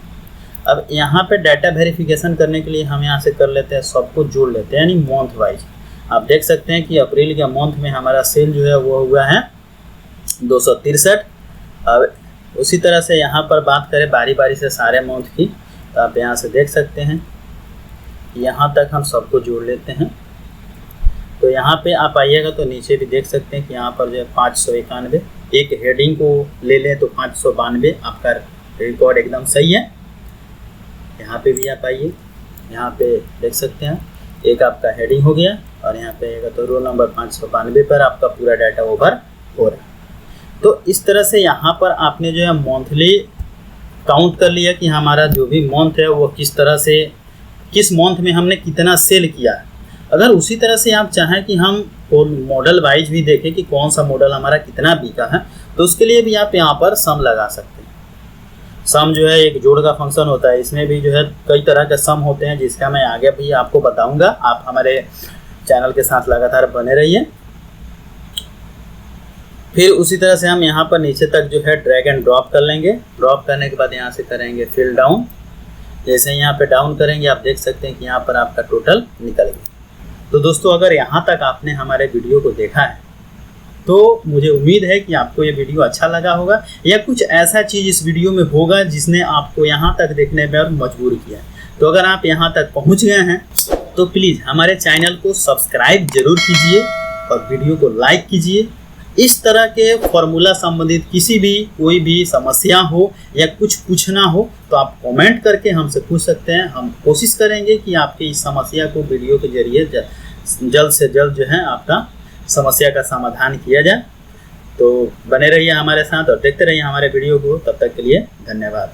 अब यहाँ पे डाटा वेरिफिकेशन करने के लिए हम यहाँ से कर लेते हैं, सबको जोड़ लेते हैं, यानी मंथ वाइज। आप देख सकते हैं कि अप्रैल के मंथ में हमारा सेल जो है वो हुआ है 263। अब उसी तरह से यहाँ पर बात करें बारी बारी से सारे मंथ की, तो आप यहाँ से देख सकते हैं यहाँ तक हम सबको जोड़ लेते हैं। तो यहाँ पे आप आइएगा तो नीचे भी देख सकते हैं कि यहाँ पर जो है 591, एक हेडिंग को ले लें तो 592, आपका रिकॉर्ड एकदम सही है। यहाँ पे भी आप आइए, यहाँ पे देख सकते हैं एक आपका हेडिंग हो गया और यहाँ पे आएगा तो रोल नंबर 592 पर आपका पूरा डाटा ओवर हो रहा है। तो इस तरह से यहाँ पर आपने जो है मंथली काउंट कर लिया कि हमारा जो भी मंथ है वो किस तरह से, किस मंथ में हमने कितना सेल किया है। अगर उसी तरह से आप चाहें कि हम मॉडल वाइज भी देखें कि कौन सा मॉडल हमारा कितना बिका है, तो उसके लिए भी आप यहाँ पर सम लगा सकते हैं। सम जो है एक जोड़ का फंक्शन होता है, इसमें भी जो है कई तरह के सम होते हैं जिसका मैं आगे भी आपको बताऊंगा। आप हमारे चैनल के साथ लगातार बने रहिए। फिर उसी तरह से हम यहाँ पर नीचे तक जो है ड्रैग एंड ड्रॉप कर लेंगे। ड्रॉप करने के बाद यहाँ से करेंगे फिल डाउन। जैसे यहाँ पे डाउन करेंगे आप देख सकते हैं कि यहाँ पर आपका टोटल निकल गया। तो दोस्तों अगर यहाँ तक आपने हमारे वीडियो को देखा है तो मुझे उम्मीद है कि आपको ये वीडियो अच्छा लगा होगा या कुछ ऐसा चीज़ इस वीडियो में होगा जिसने आपको यहाँ तक देखने में और मजबूर किया। तो अगर आप यहाँ तक पहुँच गए हैं तो प्लीज़ हमारे चैनल को सब्सक्राइब जरूर कीजिए और वीडियो को लाइक कीजिए। इस तरह के फॉर्मूला संबंधित किसी भी कोई भी समस्या हो या कुछ पूछना हो तो आप कमेंट करके हमसे पूछ सकते हैं। हम कोशिश करेंगे कि आपकी इस समस्या को वीडियो के जरिए जल्द से जल्द जो है आपका समस्या का समाधान किया जाए। तो बने रहिए हमारे साथ और देखते रहिए हमारे वीडियो को। तब तक के लिए धन्यवाद।